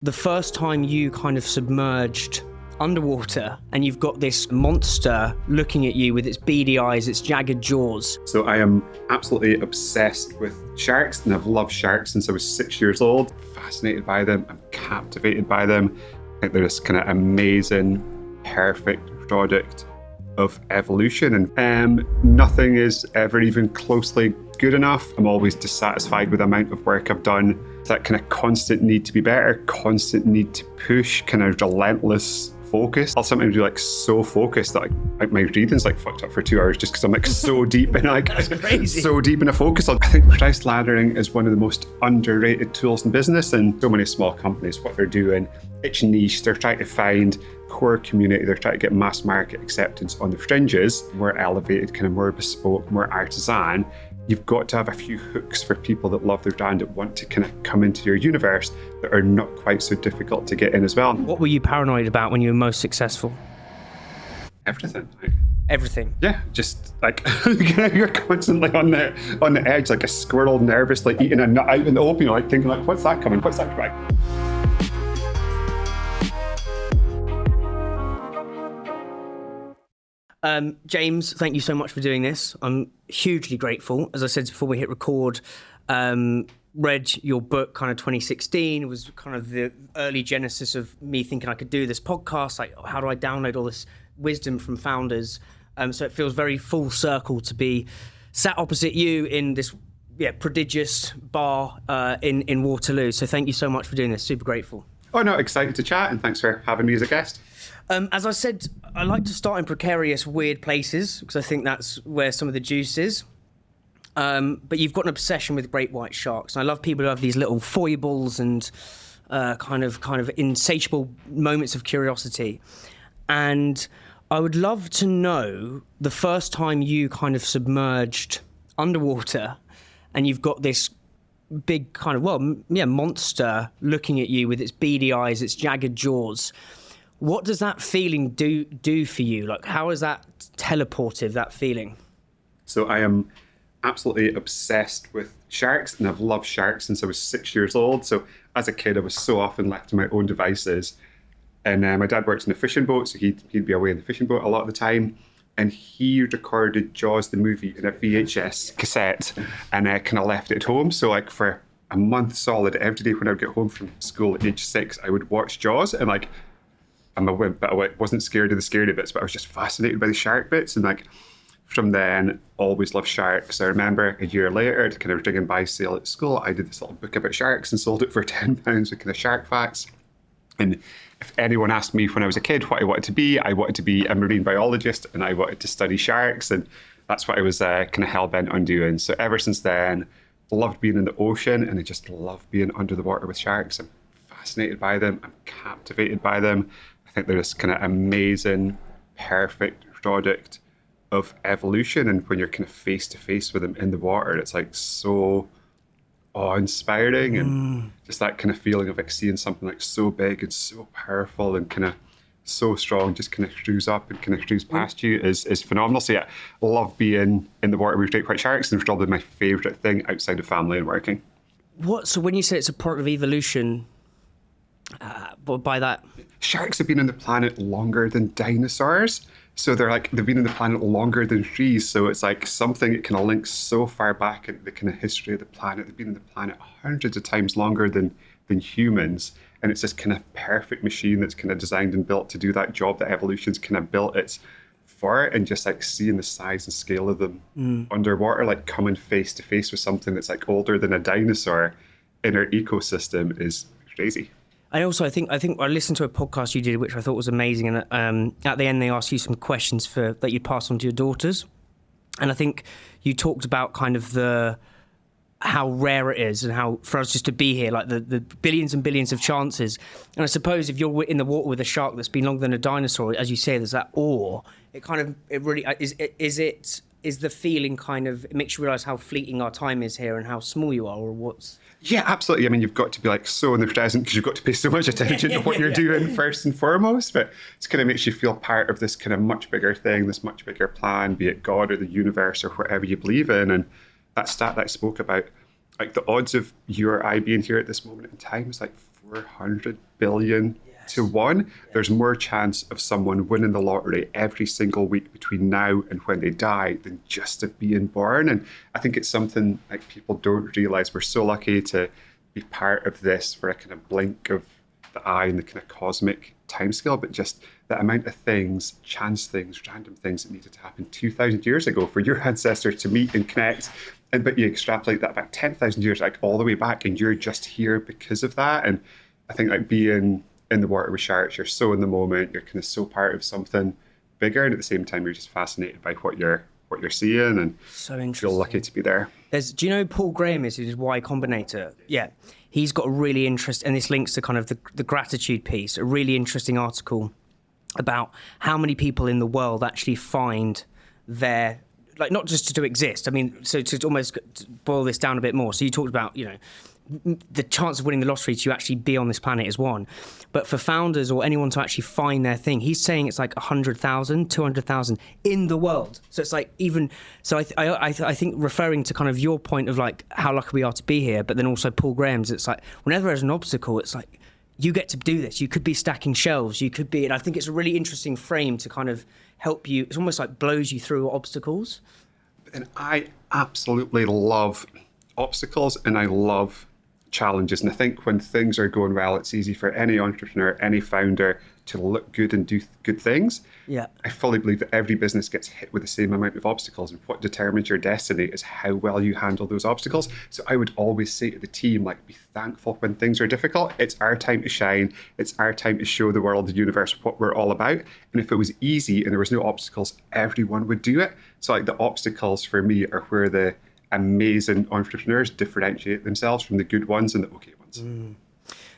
The first time you kind of submerged underwater and you've got this monster looking at you with its beady eyes, its jagged jaws. So I am absolutely obsessed with sharks, and I've loved sharks since I was 6 years old. Fascinated by them, I'm captivated by them. I think they're this kind of amazing, perfect product of evolution, and nothing is ever even closely good enough. I'm always dissatisfied with the amount of work I've done. That kind of constant need to be better, constant need to push, kind of relentless focus. I'll sometimes be like so focused that like my breathing's like fucked up for 2 hours just because I'm like so deep in like That's crazy. so deep in a focus. I think price laddering is one of the most underrated tools in business, and so many small companies, what they're doing, it's niche, they're trying to find core community, they're trying to get mass market acceptance on the fringes, more elevated, kind of more bespoke, more artisan. You've got to have a few hooks for people that love their brand, that want to kind of come into your universe, that are not quite so difficult to get in as well. What were you paranoid about when you were most successful? Everything. Everything. Yeah, just like you're constantly on the edge, like a squirrel nervously eating a nut out in the open, you're like thinking like, what's that coming? What's that coming? James, thank you so much for doing this. I'm hugely grateful. As I said before we hit record, read your book kind of 2016. It was kind of the early genesis of me thinking I could do this podcast. Like, how do I download all this wisdom from founders? So it feels very full circle to be sat opposite you in this prodigious bar in Waterloo. So thank you so much for doing this. Super grateful. Oh no, excited to chat, and thanks for having me as a guest. As I said, I like to start in precarious, weird places because I think that's where some of the juice is. But you've got an obsession with great white sharks. And I love people who have these little foibles and kind of insatiable moments of curiosity. And I would love to know the first time you kind of submerged underwater and you've got this big kind of, monster looking at you with its beady eyes, its jagged jaws. What does that feeling do for you? Like, how is that teleportive, that feeling? So I am absolutely obsessed with sharks, and I've loved sharks since I was 6 years old. So as a kid, I was so often left to my own devices. And my dad works in a fishing boat, so he'd be away in the fishing boat a lot of the time. And he recorded Jaws the movie in a VHS cassette and kind of left it at home. So like for a month solid, every day when I would get home from school at age 6, I would watch Jaws, and like, I'm a wimp, but I wasn't scared of the scary bits, but I was just fascinated by the shark bits. And like from then, always loved sharks. I remember a year later, to kind of ring and buy sale at school, I did this little book about sharks and sold it for £10 with kind of shark facts. And if anyone asked me when I was a kid what I wanted to be a marine biologist, and I wanted to study sharks. And that's what I was kind of hell-bent on doing. So ever since then, loved being in the ocean, and I just love being under the water with sharks. I'm fascinated by them. I'm captivated by them. I think they're this kind of amazing, perfect product of evolution. And when you're kind of face to face with them in the water, it's like so awe-inspiring, and just that kind of feeling of like seeing something like so big and so powerful and kind of so strong just kind of cruise up and kind of cruise past you is phenomenal. So yeah, I love being in the water with great white sharks, and it's probably my favourite thing outside of family and working. So when you say it's a part of evolution, by that? Sharks have been on the planet longer than dinosaurs. So they've been on the planet longer than trees. So it's like something that kind of links so far back in the kind of history of the planet. They've been on the planet hundreds of times longer than humans. And it's this kind of perfect machine that's kind of designed and built to do that job that evolution's kind of built it for. And just like seeing the size and scale of them underwater, like coming face to face with something that's like older than a dinosaur in our ecosystem is crazy. I think I listened to a podcast you did, which I thought was amazing. And at the end, they asked you some questions that you'd pass on to your daughters. And I think you talked about kind of how rare it is and how for us just to be here, like the billions and billions of chances. And I suppose if you're in the water with a shark that's been longer than a dinosaur, as you say, there's that awe. It really is the feeling kind of, it makes you realise how fleeting our time is here and how small you are, or what's... Yeah, absolutely. I mean, you've got to be like so in the present because you've got to pay so much attention to what you're doing first and foremost. But it kind of makes you feel part of this kind of much bigger thing, this much bigger plan, be it God or the universe or whatever you believe in. And that stat that I spoke about, like the odds of you or I being here at this moment in time is like 400 billion to 1. There's more chance of someone winning the lottery every single week between now and when they die than just of being born. And I think it's something like people don't realize. We're so lucky to be part of this for a kind of blink of the eye in the kind of cosmic timescale, but just the amount of things, chance things, random things that needed to happen 2,000 years ago for your ancestors to meet and connect. And but you extrapolate that back 10,000 years, like all the way back, and you're just here because of that. And I think like being in the water with sharks, you're so in the moment, you're kind of so part of something bigger, and at the same time you're just fascinated by what you're seeing, and so interesting. Feel lucky to be there. Do you know who Paul Graham is? Who's Y Combinator? Yeah, he's got a really interesting, and this links to kind of the gratitude piece. A really interesting article about how many people in the world actually find their, like, not just to exist. I mean, so to almost boil this down a bit more. So you talked about, the chance of winning the lottery to actually be on this planet is 1. But for founders or anyone to actually find their thing, he's saying it's like 100,000, 200,000 in the world. So it's like even, so I think referring to kind of your point of like how lucky we are to be here, but then also Paul Graham's, it's like whenever there's an obstacle, it's like, you get to do this. You could be stacking shelves. You could be, and I think it's a really interesting frame to kind of help you. It's almost like blows you through obstacles. And I absolutely love obstacles and I love challenges. And I think when things are going well, it's easy for any entrepreneur, any founder to look good and do good things. Yeah. I fully believe that every business gets hit with the same amount of obstacles, and what determines your destiny is how well you handle those obstacles. So I would always say to the team, like, be thankful when things are difficult. It's our time to shine. It's our time to show the world, the universe, what we're all about. And if it was easy and there was no obstacles, everyone would do it. So like the obstacles for me are where the amazing entrepreneurs differentiate themselves from the good ones and the okay ones.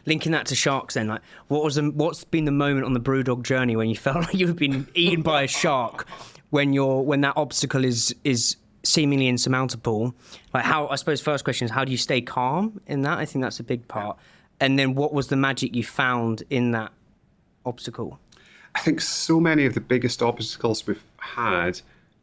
Linking that to sharks then, like what's been the moment on the Brewdog journey when you felt like you've been eaten by a shark, when that obstacle is seemingly insurmountable? Like, how, I suppose first question is, how do you stay calm in that? I think that's a big part. And then what was the magic you found in that obstacle? I think so many of the biggest obstacles we've had,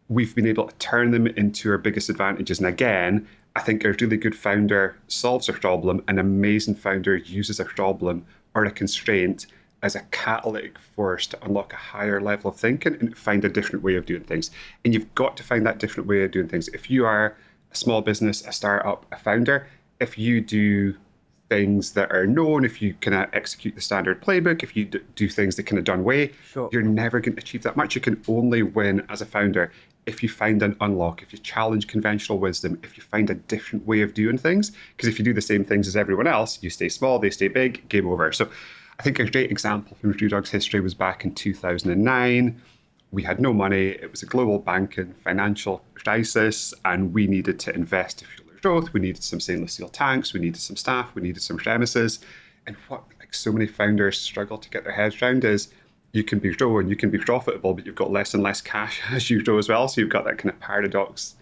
we've been able to turn them into our biggest advantages. And again, I think a really good founder solves a problem, an amazing founder uses a problem or a constraint as a catalytic force to unlock a higher level of thinking and find a different way of doing things. And you've got to find that different way of doing things. If you are a small business, a startup, a founder, if you do things that are known, if you kind of execute the standard playbook, if you do things the kind of done way, sure, you're never going to achieve that much. You can only win as a founder if you find an unlock, if you challenge conventional wisdom, if you find a different way of doing things. Because if you do the same things as everyone else, you stay small, they stay big, game over. So I think a great example from Brewdog's history was back in 2009. We had no money. It was a global banking financial crisis, and we needed to invest to fuel our growth. We needed some stainless steel tanks. We needed some staff. We needed some premises. And what like so many founders struggle to get their heads around is you can be grow and you can be profitable, but you've got less and less cash as you grow as well. So you've got that kind of paradox,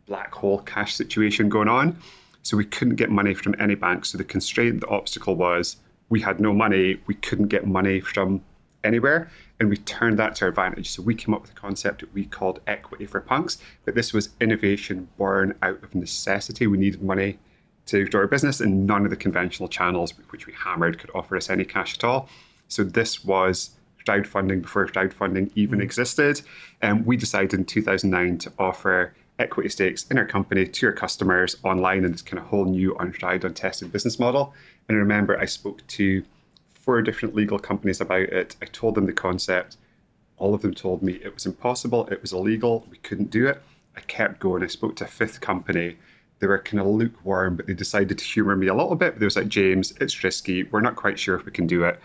black hole cash situation going on. So we couldn't get money from any bank. So the constraint, the obstacle was we had no money. We couldn't get money from anywhere. And we turned that to our advantage. So we came up with a concept that we called equity for punks. But this was innovation born out of necessity. We needed money to grow our business, and none of the conventional channels which we hammered could offer us any cash at all. So this was crowdfunding before crowdfunding even existed. And we decided in 2009 to offer equity stakes in our company to our customers online in this kind of whole new, untried, untested business model. And I remember I spoke to 4 different legal companies about it. I told them the concept. All of them told me it was impossible, it was illegal, we couldn't do it. I kept going. I spoke to a 5th company. They were kind of lukewarm, but they decided to humor me a little bit. But they was like, James, it's risky. We're not quite sure if we can do it.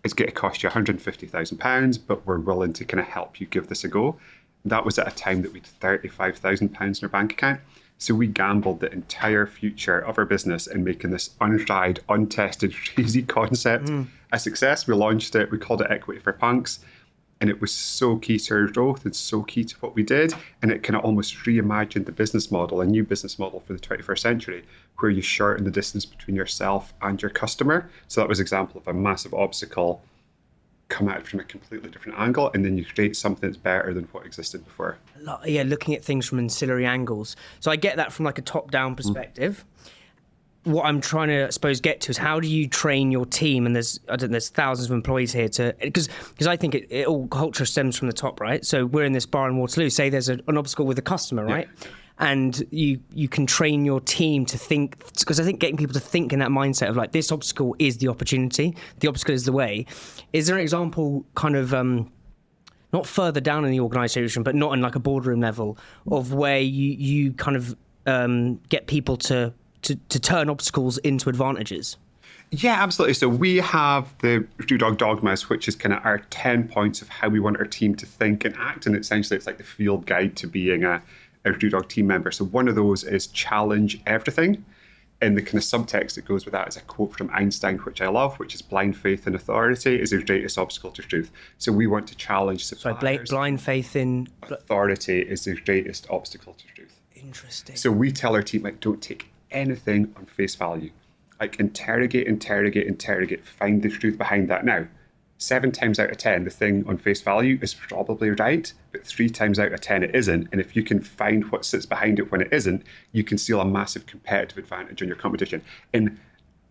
It's going to cost you £150,000, but we're willing to kind of help you give this a go. That was at a time that we had £35,000 in our bank account. So we gambled the entire future of our business in making this untried, untested, crazy concept a success. We launched it. We called it Equity for Punks. And it was so key to our growth and so key to what we did. And it kind of almost reimagined the business model, a new business model for the 21st century, where you shorten the distance between yourself and your customer. So that was an example of a massive obstacle come at it from a completely different angle, and then you create something that's better than what existed before. Yeah, looking at things from ancillary angles. So I get that from like a top-down perspective. what I'm trying to, I suppose, get to is how do you train your team? And there's thousands of employees here because I think it all culture stems from the top, right? So we're in this bar in Waterloo. Say there's an obstacle with a customer, right? Yeah. And you can train your team to think, because I think getting people to think in that mindset of like, this obstacle is the opportunity, the obstacle is the way. Is there an example kind of not further down in the organisation, but not in like a boardroom level of where you kind of get people to turn obstacles into advantages? Yeah, absolutely. So we have the Brewdog Dogmas, which is kind of our 10 points of how we want our team to think and act. And essentially, it's like the field guide to being a Brewdog team member. So one of those is challenge everything. And the kind of subtext that goes with that is a quote from Einstein, which I love, which is blind faith in authority is the greatest obstacle to truth. So we want to challenge suppliers. So blind faith in... Authority is the greatest obstacle to truth. Interesting. So we tell our team, like, don't take anything on face value. Like, interrogate, find the truth behind that. Now, 7 times out of 10, the thing on face value is probably right, but 3 times out of 10 it isn't. And if you can find what sits behind it when it isn't, you can seal a massive competitive advantage on your competition. In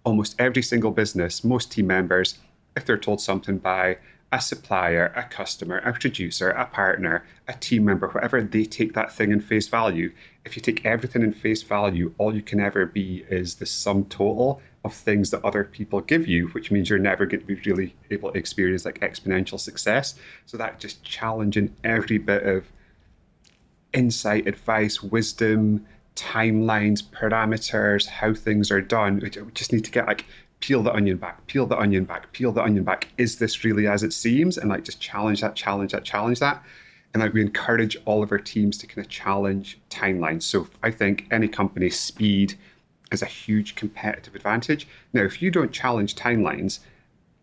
almost every single business, most team members, if they're told something by a supplier, a customer, a producer, a partner, a team member, whatever, they take that thing in face value. If you take everything in face value, all you can ever be is the sum total of things that other people give you, which means you're never going to be really able to experience like exponential success. So that just challenging every bit of insight, advice, wisdom, timelines, parameters, how things are done. We just need to get like, peel the onion back, peel the onion back, peel the onion back. Is this really as it seems? And like just challenge that. And like we encourage all of our teams to kind of challenge timelines. So I think any company, speed is a huge competitive advantage. Now, if you don't challenge timelines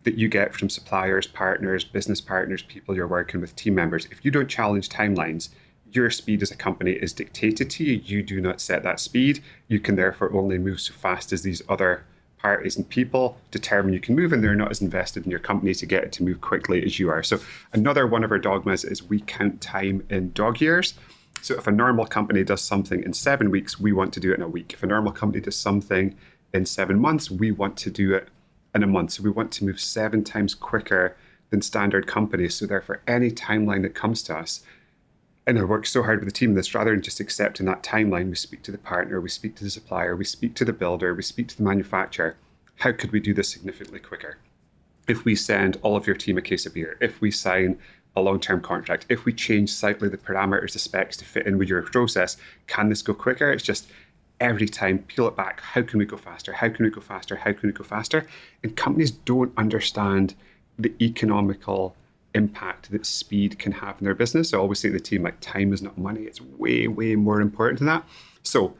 that you get from suppliers, partners, business partners, people you're working with, team members, if you don't challenge timelines, your speed as a company is dictated to you. You do not set that speed. You can therefore only move so fast as these other parties and people determine you can move, and they're not as invested in your company to get it to move quickly as you are. So another one of our dogmas is we count time in dog years. So if a normal company does something in 7 weeks, we want to do it in a week. If a normal company does something in 7 months, we want to do it in a month. So we want to move 7 times quicker than standard companies. So therefore, any timeline that comes to us, and I work so hard with the team on this, rather than just accepting that timeline, we speak to the partner, we speak to the supplier, we speak to the builder, we speak to the manufacturer. How could we do this significantly quicker? If we send all of your team a case of beer, if we sign a long-term contract, if we change slightly the parameters, the specs to fit in with your process, can this go quicker? It's just every time, peel it back. How can we go faster? How can we go faster? How can we go faster? And companies don't understand the economical impact that speed can have in their business. I always say to the team, like, time is not money. It's way, way more important than that. So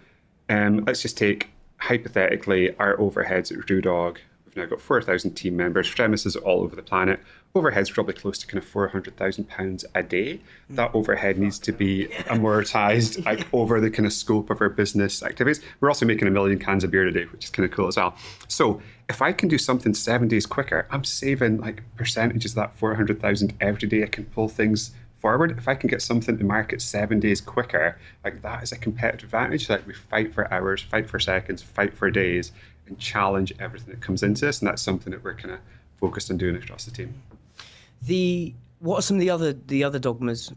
let's just take, hypothetically, our overheads at Brewdog. We've now got 4,000 team members, premises all over the planet. Overhead's probably close to kind of £400,000 a day. That overhead needs to be amortized like over the kind of scope of our business activities. We're also making 1 million cans of beer a day, which is kind of cool as well. So if I can do something 7 days quicker, I'm saving like percentages of that 400,000 every day. I can pull things forward. If I can get something to market 7 days quicker, like that is a competitive advantage. Like we fight for hours, fight for seconds, fight for days, and challenge everything that comes into us. And that's something that we're kind of focused on doing across the team. What are some of the other dogmas?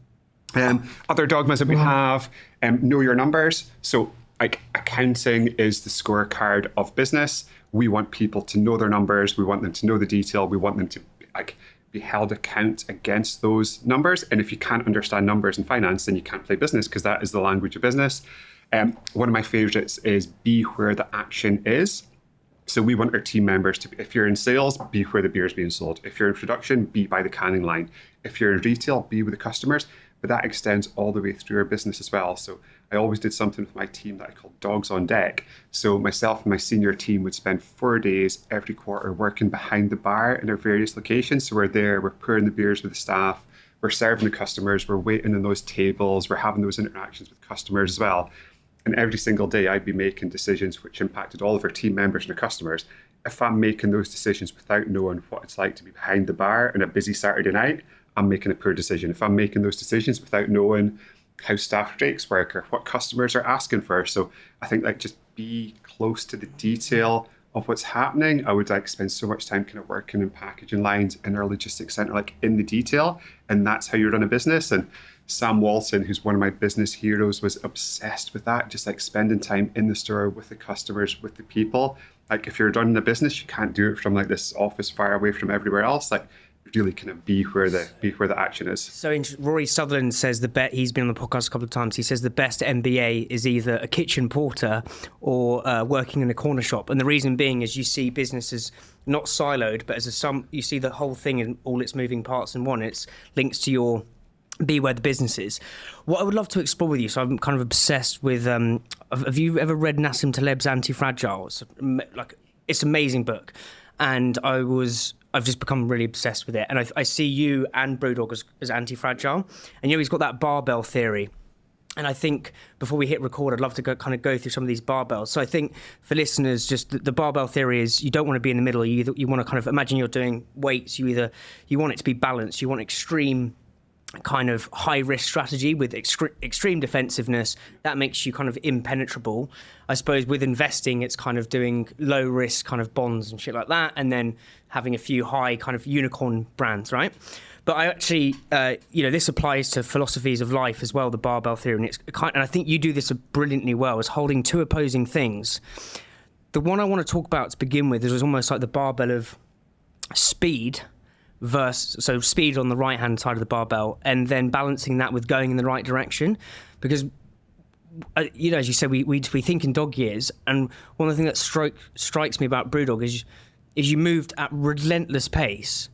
Other dogmas that we have, know your numbers. So like accounting is the scorecard of business. We want people to know their numbers. We want them to know the detail. We want them to like be held account against those numbers. And if you can't understand numbers in finance, then you can't play business because that is the language of business. One of my favorites is be where the action is. So we want our team members to, if you're in sales, be where the beer is being sold. If you're in production, be by the canning line. If you're in retail, be with the customers. But that extends all the way through our business as well. So I always did something with my team that I called Dogs on Deck. So myself and my senior team would spend 4 days every quarter working behind the bar in our various locations. So we're there, we're pouring the beers with the staff, we're serving the customers, we're waiting on those tables, we're having those interactions with customers as well. And every single day I'd be making decisions which impacted all of our team members and our customers. If I'm making those decisions without knowing what it's like to be behind the bar on a busy Saturday night, I'm making a poor decision. If I'm making those decisions without knowing how staff strikes work or what customers are asking for. So I think like just be close to the detail of what's happening. I would like spend so much time kind of working in packaging lines in our logistics center, like in the detail. And that's how you run a business. And Sam Walton, who's one of my business heroes, was obsessed with that, just like spending time in the store with the customers, with the people. Like if you're running a business, you can't do it from like this office far away from everywhere else. Like really kind of be where the action is. So Rory Sutherland says he's been on the podcast a couple of times. He says the best MBA is either a kitchen porter or working in a corner shop. And the reason being is you see businesses not siloed, but you see the whole thing in all its moving parts in one. It's links to your be where the business is. What I would love to explore with you, so I'm kind of obsessed with, have you ever read Nassim Taleb's Antifragile? It's an amazing book. And I've just become really obsessed with it. And I see you and Brewdog as anti-fragile. And he's got that barbell theory. And I think before we hit record, I'd love to go through some of these barbells. So I think for listeners, just the barbell theory is you don't want to be in the middle. You want to kind of imagine you're doing weights. You want it to be balanced. You want extreme kind of high risk strategy with extreme defensiveness that makes you kind of impenetrable. I suppose with investing, it's kind of doing low risk kind of bonds and shit like that, and then having a few high kind of unicorn brands, right? But I actually, this applies to philosophies of life as well, the barbell theory, and I think you do this brilliantly well, is holding two opposing things. The one I want to talk about to begin with is almost like the barbell of speed. So speed on the right hand side of the barbell, and then balancing that with going in the right direction, because as you said, we think in dog years, and one of the things that strikes me about Brewdog is you moved at relentless pace,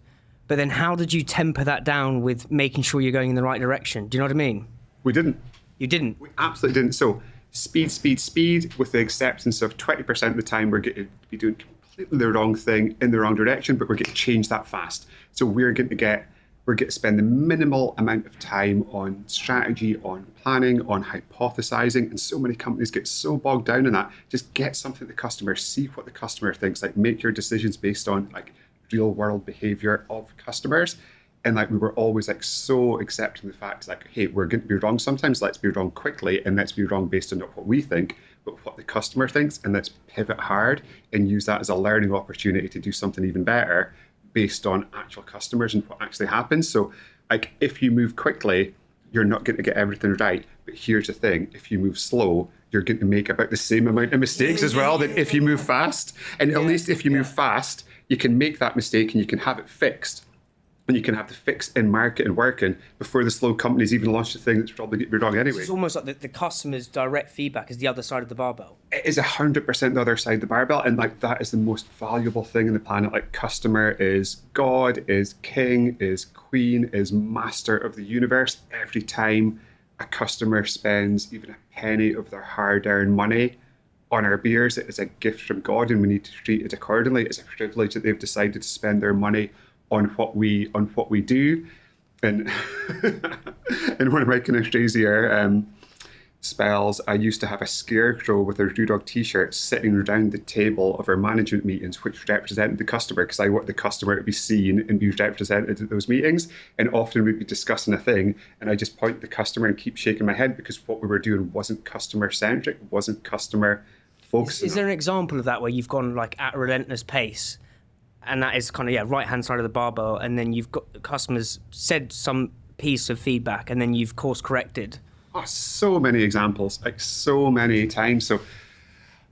but then how did you temper that down with making sure you're going in the right direction? Do you know what I mean? We didn't. You didn't? We absolutely didn't. So speed, with the acceptance of 20% of the time we're going to be doing completely the wrong thing in the wrong direction, but we're going to change that fast. So we're going to spend the minimal amount of time on strategy, on planning, on hypothesizing, and so many companies get so bogged down in that. Just get something to the customer, see what the customer thinks, like make your decisions based on like real world behavior of customers. And like we were always like so accepting the fact like, hey, we're going to be wrong sometimes, let's be wrong quickly, and let's be wrong based on not what we think, but what the customer thinks, and let's pivot hard and use that as a learning opportunity to do something even better based on actual customers and what actually happens. So like if you move quickly, you're not going to get everything right. But here's the thing, if you move slow, you're going to make about the same amount of mistakes as well than if you move fast. And at least if you move fast, you can make that mistake and you can have it fixed. And you can have the fix in market and working before the slow companies even launch the thing that's probably going to be wrong anyway. It's almost like the customer's direct feedback is the other side of the barbell. It is 100% the other side of the barbell, and like that is the most valuable thing in the planet. Like customer is God, is king, is queen, is master of the universe. Every time a customer spends even a penny of their hard-earned money on our beers, it is a gift from God, and we need to treat it accordingly. It's a privilege that they've decided to spend their money on what we do. And in one of my kind of crazier spells, I used to have a scarecrow with a Brewdog t-shirt sitting around the table of our management meetings, which represented the customer, because I want the customer to be seen and be represented at those meetings. And often we'd be discussing a thing and I just point at the customer and keep shaking my head because what we were doing wasn't customer centric, wasn't customer focused. Is there an example of that where you've gone like at a relentless pace? And that is kind of, right hand side of the barbell. And then you've got customers said some piece of feedback and then you've course corrected. Oh, so many examples, like so many times. So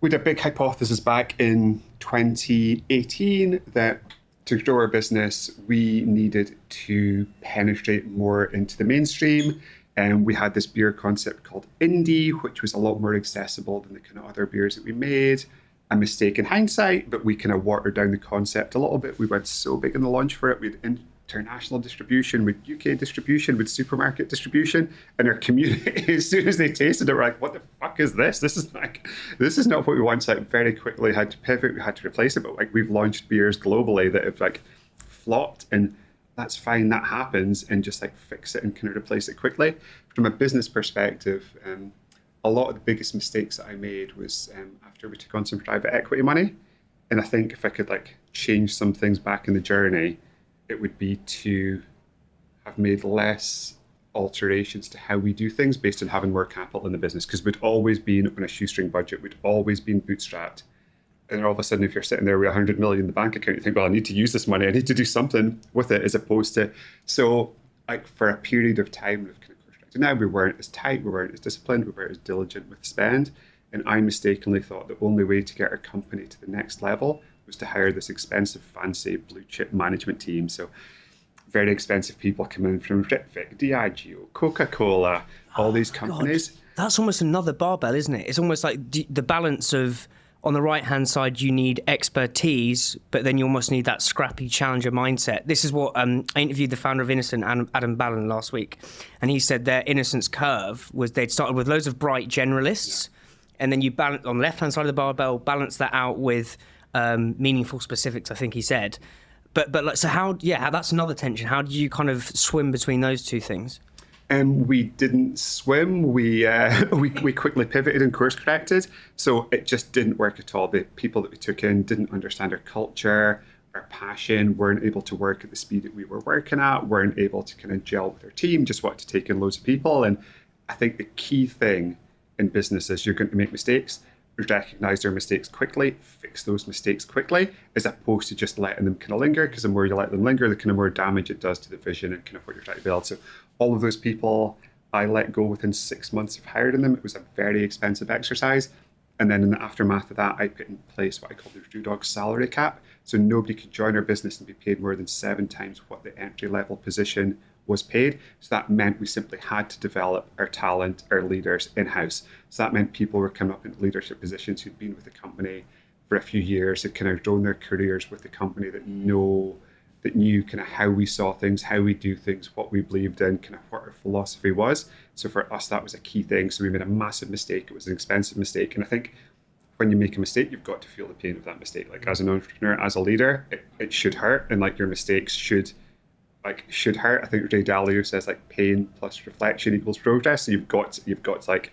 we had a big hypothesis back in 2018 that to grow our business, we needed to penetrate more into the mainstream. And we had this beer concept called Indie, which was a lot more accessible than the kind of other beers that we made. A mistake in hindsight, but we kind of watered down the concept a little bit. We went so big in the launch for it. We had international distribution, with UK distribution, with supermarket distribution, and our community, as soon as they tasted it, were like, what the fuck is this? This is not what we want. So very quickly had to pivot, we had to replace it. But like we've launched beers globally that have like flopped, and that's fine, that happens, and just like fix it and kind of replace it quickly. From a business perspective, a lot of the biggest mistakes that I made was after we took on some private equity money. And I think if I could like change some things back in the journey, it would be to have made less alterations to how we do things based on having more capital in the business, because we'd always been on a shoestring budget, we'd always been bootstrapped. And all of a sudden, if you're sitting there with 100 million in the bank account, you think, well, I need to use this money, I need to do something with it, as opposed to, so like for a period of time, we've kind of contracted. Now we weren't as tight, we weren't as disciplined, we weren't as diligent with spend. And I mistakenly thought the only way to get our company to the next level was to hire this expensive, fancy blue chip management team. So very expensive people coming from Ripvic, Diageo, Coca-Cola, all these companies. God. That's almost another barbell, isn't it? It's almost like the balance of, on the right-hand side, you need expertise, but then you almost need that scrappy challenger mindset. This is what I interviewed the founder of Innocent, Adam Ballon, last week, and he said their Innocence curve was they'd started with loads of bright generalists, and then you balance on the left-hand side of the barbell, balance that out with meaningful specifics, I think he said. But like, so how that's another tension. How do you kind of swim between those two things? We didn't swim. We quickly pivoted and course corrected. So it just didn't work at all. The people that we took in didn't understand our culture, our passion, weren't able to work at the speed that we were working at, weren't able to kind of gel with our team, just wanted to take in loads of people. And I think the key thing in business is you're going to make mistakes, recognize their mistakes quickly, fix those mistakes quickly, as opposed to just letting them kind of linger, because the more you let them linger, the kind of more damage it does to the vision and kind of what you're trying to build. So all of those people I let go within 6 months of hiring them. It was a very expensive exercise. And then in the aftermath of that, I put in place what I call the Brewdog salary cap. So nobody could join our business and be paid more than 7 times what the entry level position was paid. So that meant we simply had to develop our talent, our leaders in-house. So that meant people were coming up in leadership positions who'd been with the company for a few years, had kind of grown their careers with the company, that knew kind of how we saw things, how we do things, what we believed in, kind of what our philosophy was. So for us, that was a key thing. So we made a massive mistake. It was an expensive mistake. And I think when you make a mistake, you've got to feel the pain of that mistake. Like as an entrepreneur, as a leader, it should hurt. And like your mistakes should hurt. I think Ray Dalio says like pain plus reflection equals progress. So you've got to like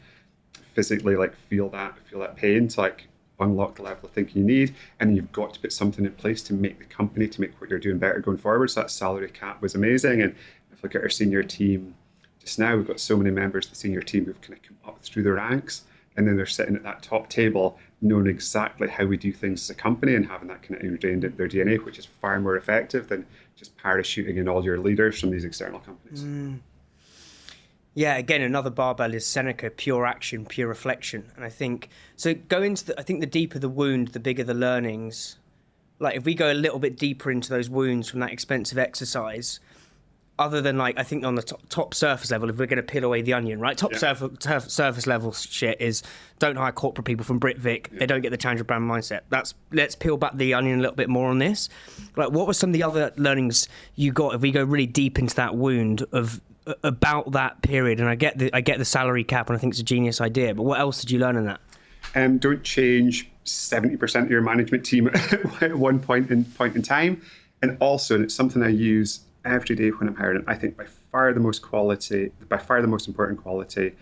physically like feel that pain to like unlock the level of thinking you need, and you've got to put something in place to make the company, to make what you're doing better going forward. So that salary cap was amazing. And if we look at our senior team just now, we've got so many members of the senior team who've kind of come up through the ranks, and then they're sitting at that top table knowing exactly how we do things as a company and having that kind of ingrained in their DNA, which is far more effective than just parachuting in all your leaders from these external companies. Yeah, again, another barbell is Seneca, pure action, pure reflection. And I think, so go into I think the deeper the wound, the bigger the learnings. Like if we go a little bit deeper into those wounds from that expensive exercise, other than like, I think on the top surface level, if we're going to peel away the onion, right? Surface level shit is don't hire corporate people from Britvic. Yeah. They don't get the challenger brand mindset. Let's peel back the onion a little bit more on this. Like what were some of the other learnings you got if we go really deep into that wound of about that period? And I get the salary cap, and I think it's a genius idea, but what else did you learn in that? Don't change 70% of your management team at one point in time. And also, and it's something I use every day when I'm hiring, I think by far the most important quality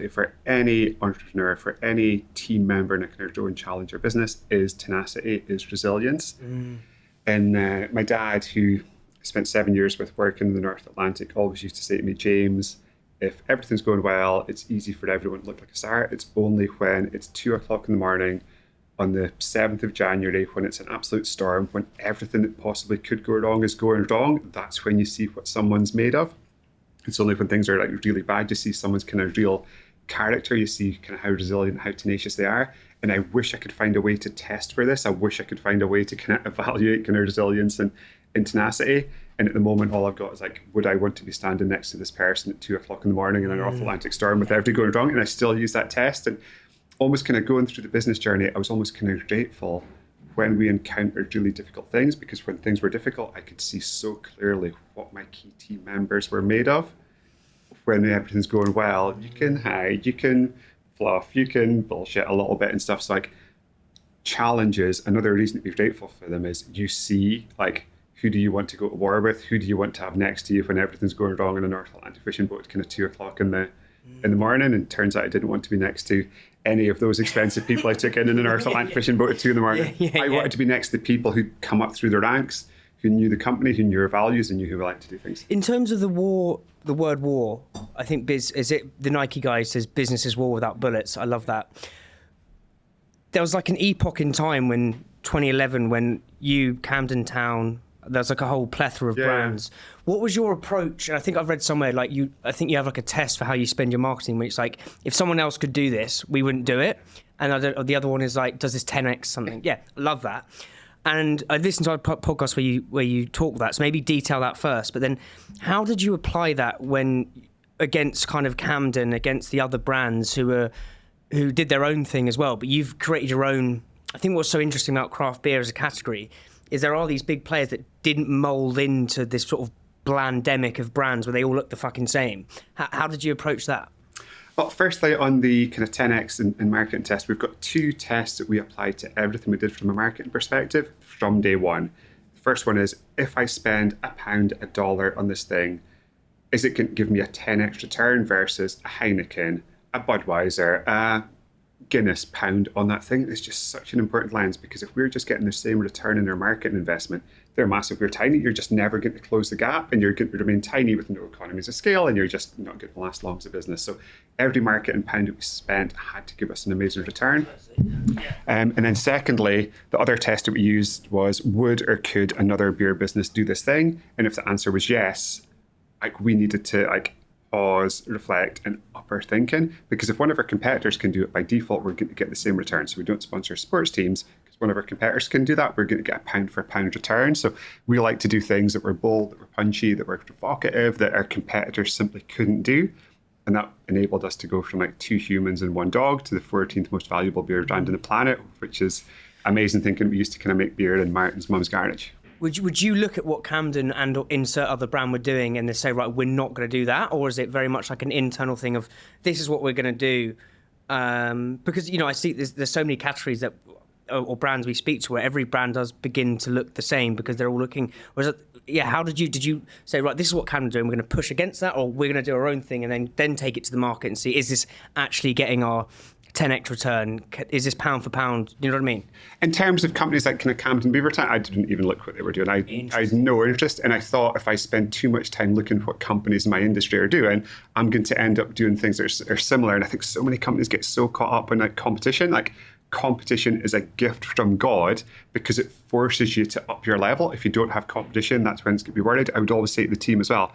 for any entrepreneur, for any team member in a kind of grow and challenger business is tenacity, is resilience. And my dad, who spent 7 years with working in the North Atlantic, always used to say to me, James, if everything's going well, it's easy for everyone to look like a star. It's only when it's 2:00 in the morning on the 7th of January, when it's an absolute storm, when everything that possibly could go wrong is going wrong, that's when you see what someone's made of. It's only when things are like really bad, you see someone's kind of real character, you see kind of how resilient, how tenacious they are. And I wish I could find a way to test for this. I wish I could find a way to kind of evaluate kind of resilience and tenacity. And at the moment, all I've got is like, would I want to be standing next to this person at 2:00 in the morning in a North Atlantic storm with everything going wrong? And I still use that test. And almost kind of going through the business journey, I was almost kind of grateful when we encountered really difficult things, because when things were difficult, I could see so clearly what my key team members were made of. When everything's going well, you can hide, you can fluff, you can bullshit a little bit and stuff. So like challenges, another reason to be grateful for them is you see like, who do you want to go to war with? Who do you want to have next to you when everything's going wrong in a North Atlantic fishing boat at kind of 2:00 in the morning? And it turns out I didn't want to be next to any of those expensive people I took in the North Atlantic fishing boat at 2 in the morning. I wanted to be next to the people who come up through the ranks, who knew the company, who knew our values, and knew who we like to do things. In terms of the war, the word war, I think is it the Nike guy says business is war without bullets. I love that. There was like an epoch in time when 2011, when you, Camden Town, there's like a whole plethora of brands. What was your approach? And I think I've read somewhere like I think you have like a test for how you spend your marketing, where it's like, if someone else could do this, we wouldn't do it. And the other one is like, does this 10x something? Yeah, love that. And I listened to a podcast where you talk that, so maybe detail that first. But then, how did you apply that when against kind of Camden, against the other brands who did their own thing as well? But you've created your own. I think what's so interesting about craft beer as a category is there are these big players that didn't mold into this sort of blandemic of brands where they all look the fucking same. How did you approach that? Well, firstly, on the kind of 10x and marketing test, we've got 2 tests that we applied to everything we did from a marketing perspective from day one. The first one is, if I spend £1, $1 on this thing, is it going to give me a 10x return versus a Heineken, a Budweiser, a Guinness pound on that thing? It's just such an important lens, because if we're just getting the same return in our marketing investment, they're massive, we're tiny, you're just never going to close the gap, and you're going to remain tiny with no economies of scale, and you're just not going to last long as a business. So every marketing pound that we spent had to give us an amazing return. And then secondly, the other test that we used was, would or could another beer business do this thing? And if the answer was yes, like, we needed to like pause, reflect, and up our thinking, because if one of our competitors can do it, by default, we're going to get the same return. So we don't sponsor sports teams, because one of our competitors can do that, we're going to get a pound for pound return. So we like to do things that were bold, that were punchy, that were provocative, that our competitors simply couldn't do. And that enabled us to go from like 2 humans and 1 dog to the 14th most valuable beer brand on the planet, which is amazing, thinking we used to kind of make beer in Martin's mum's garage. Would you look at what Camden and insert other brand were doing and they say, right, we're not going to do that? Or is it very much like an internal thing of, this is what we're going to do? Because, I see there's so many categories that or brands we speak to where every brand does begin to look the same because they're all looking. Whereas, how did you say, right, this is what Camden's doing, we're going to push against that, or we're going to do our own thing and then take it to the market and see, is this actually getting our 10x return? Is this pound for pound? You know what I mean? In terms of companies like kind of Camden Beaverton, I didn't even look what they were doing. I had no interest, and I thought if I spend too much time looking at what companies in my industry are doing, I'm going to end up doing things that are similar. And I think so many companies get so caught up in like competition. Like, competition is a gift from God because it forces you to up your level. If you don't have competition, that's when it's going to be worried. I would always say to the team as well,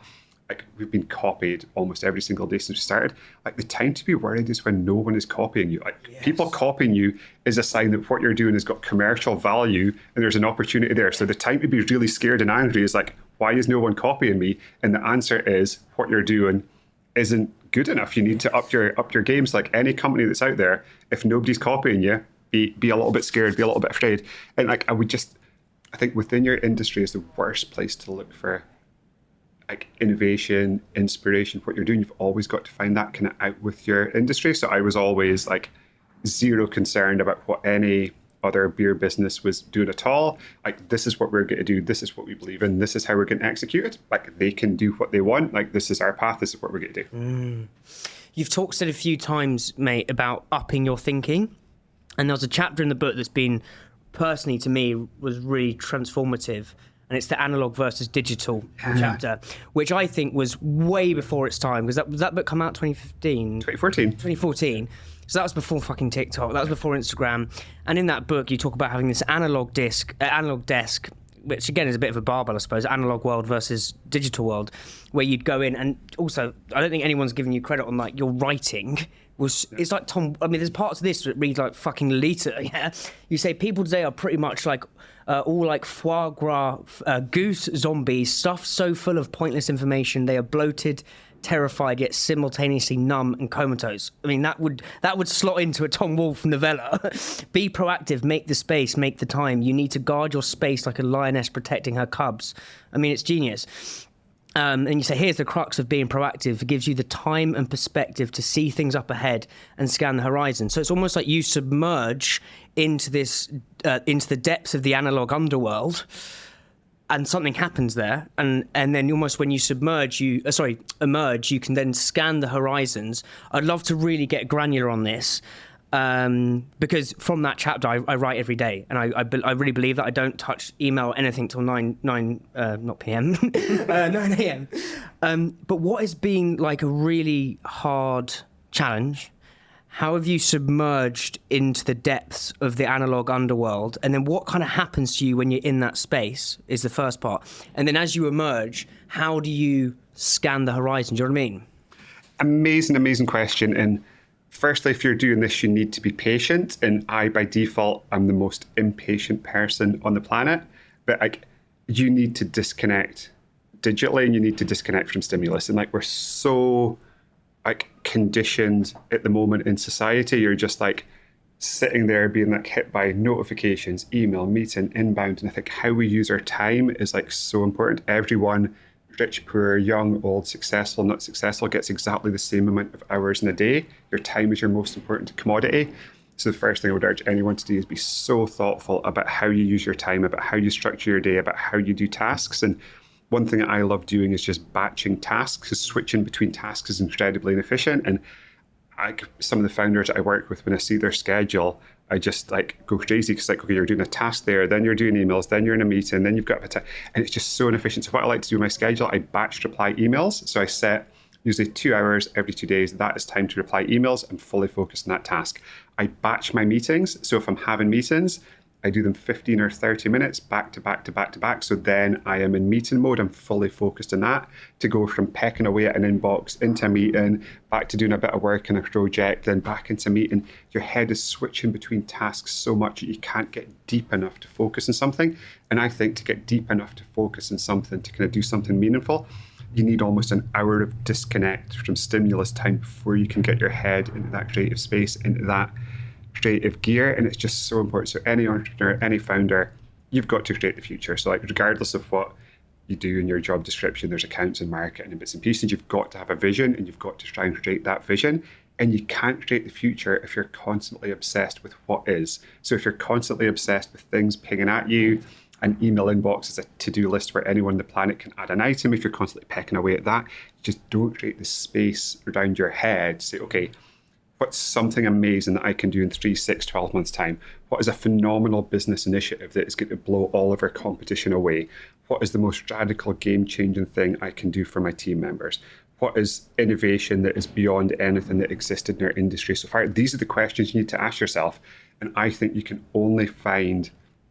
like, we've been copied almost every single day since we started. Like, the time to be worried is when no one is copying you. Like, people copying you is a sign that what you're doing has got commercial value and there's an opportunity there. So the time to be really scared and angry is like, why is no one copying me? And the answer is, what you're doing isn't good enough. You need to up your games. Like any company that's out there, if nobody's copying you, be a little bit scared, be a little bit afraid. And like, I think within your industry is the worst place to look for like innovation, inspiration, what you're doing. You've always got to find that kind of out with your industry. So I was always like zero concerned about what any other beer business was doing at all. Like, this is what we're going to do. This is what we believe in. This is how we're going to execute it. Like, they can do what they want. Like, this is our path. This is what we're going to do. You've talked a few times, mate, about upping your thinking. And there was a chapter in the book that's been, personally to me, was really transformative. And it's the analog versus digital chapter, which I think was way before its time. Because that book come out 2015? 2014. 2014. So that was before fucking TikTok. That was before Instagram. And in that book, you talk about having this analog desk, which again is a bit of a barbell, I suppose, analog world versus digital world, where you'd go in. And also, I don't think anyone's giving you credit on like your writing. It's like Tom. I mean, there's parts of this that read like fucking Lita. Yeah, you say people today are pretty much like all like foie gras, goose zombies, stuffed so full of pointless information. They are bloated, terrified, yet simultaneously numb and comatose. I mean, that would slot into a Tom Wolfe novella. Be proactive, make the space, make the time. You need to guard your space like a lioness protecting her cubs. I mean, it's genius. And you say, here's the crux of being proactive. It gives you the time and perspective to see things up ahead and scan the horizon. So it's almost like you submerge into this, into the depths of the analog underworld, and something happens there. And then almost when you emerge, you can then scan the horizons. I'd love to really get granular on this. Because from that chapter, I write every day, and I really believe that I don't touch email or anything till 9 not PM, 9 a.m. But what has been like a really hard challenge? How have you submerged into the depths of the analog underworld? And then what kind of happens to you when you're in that space is the first part. And then as you emerge, how do you scan the horizon? Do you know what I mean? Amazing question. And firstly, if you're doing this, you need to be patient. And I, by default, am the most impatient person on the planet. But like, you need to disconnect digitally, and you need to disconnect from stimulus. And like, we're so like conditioned at the moment in society. You're just like sitting there being like hit by notifications, email, meeting, inbound. And I think how we use our time is like so important. Everyone, rich, poor, young, old, successful, not successful, gets exactly the same amount of hours in a day. Your time is your most important commodity. So the first thing I would urge anyone to do is be so thoughtful about how you use your time, about how you structure your day, about how you do tasks. And one thing that I love doing is just batching tasks, because switching between tasks is incredibly inefficient. And some of the founders I work with, when I see their schedule, I just like go crazy, because like, okay, you're doing a task there, then you're doing emails, then you're in a meeting, then you've got a and it's just so inefficient. So what I like to do in my schedule, I batch reply emails. So I set usually 2 hours every 2 days. That is time to reply emails. I'm fully focused on that task. I batch my meetings. So if I'm having meetings, I do them 15 or 30 minutes back to back to back to back. So then I am in meeting mode. I'm fully focused on that, to go from pecking away at an inbox into a meeting, back to doing a bit of work in a project, then back into a meeting. Your head is switching between tasks so much that you can't get deep enough to focus on something. And I think to get deep enough to focus on something, to kind of do something meaningful, you need almost an hour of disconnect from stimulus time before you can get your head into that creative space, into that creative gear. And it's just so important. So any entrepreneur, any founder, you've got to create the future. So like, regardless of what you do in your job description, there's accounts and marketing and bits and pieces, you've got to have a vision, and you've got to try and create that vision. And you can't create the future if you're constantly obsessed with what is. So if you're constantly obsessed with things pinging at you, an email inbox is a to-do list where anyone on the planet can add an item. If you're constantly pecking away at that, just don't create the space around your head. Say, okay, what's something amazing that I can do in 3, 6, 12 months' time? What is a phenomenal business initiative that is going to blow all of our competition away? What is the most radical, game-changing thing I can do for my team members? What is innovation that is beyond anything that existed in our industry so far? These are the questions you need to ask yourself. And I think you can only find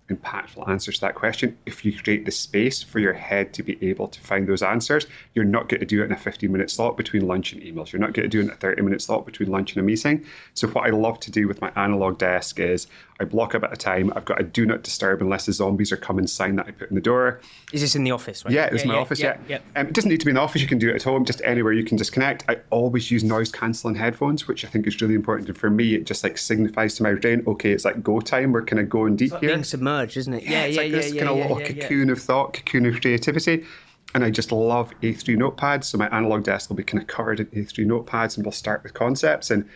impactful answers to that question if you create the space for your head to be able to find those answers. You're not going to do it in a 15-minute slot between lunch and emails. You're not going to do it in a 30-minute slot between lunch and a meeting. So what I love to do with my analog desk is I block a bit of time. I've got a do not disturb unless the zombies are coming sign that I put in the door. Is this in the office, right? Yeah, it's my office, yeah. It doesn't need to be in the office. You can do it at home, just anywhere you can disconnect. I always use noise cancelling headphones, which I think is really important. And for me, it just like signifies to my brain, okay, it's like go time. We're kind of going deep like here. Being submerged, isn't it? It's like this kind of little cocoon of thought, cocoon of creativity. And I just love A3 notepads. So my analog desk will be kind of covered in A3 notepads, and we'll start with concepts. And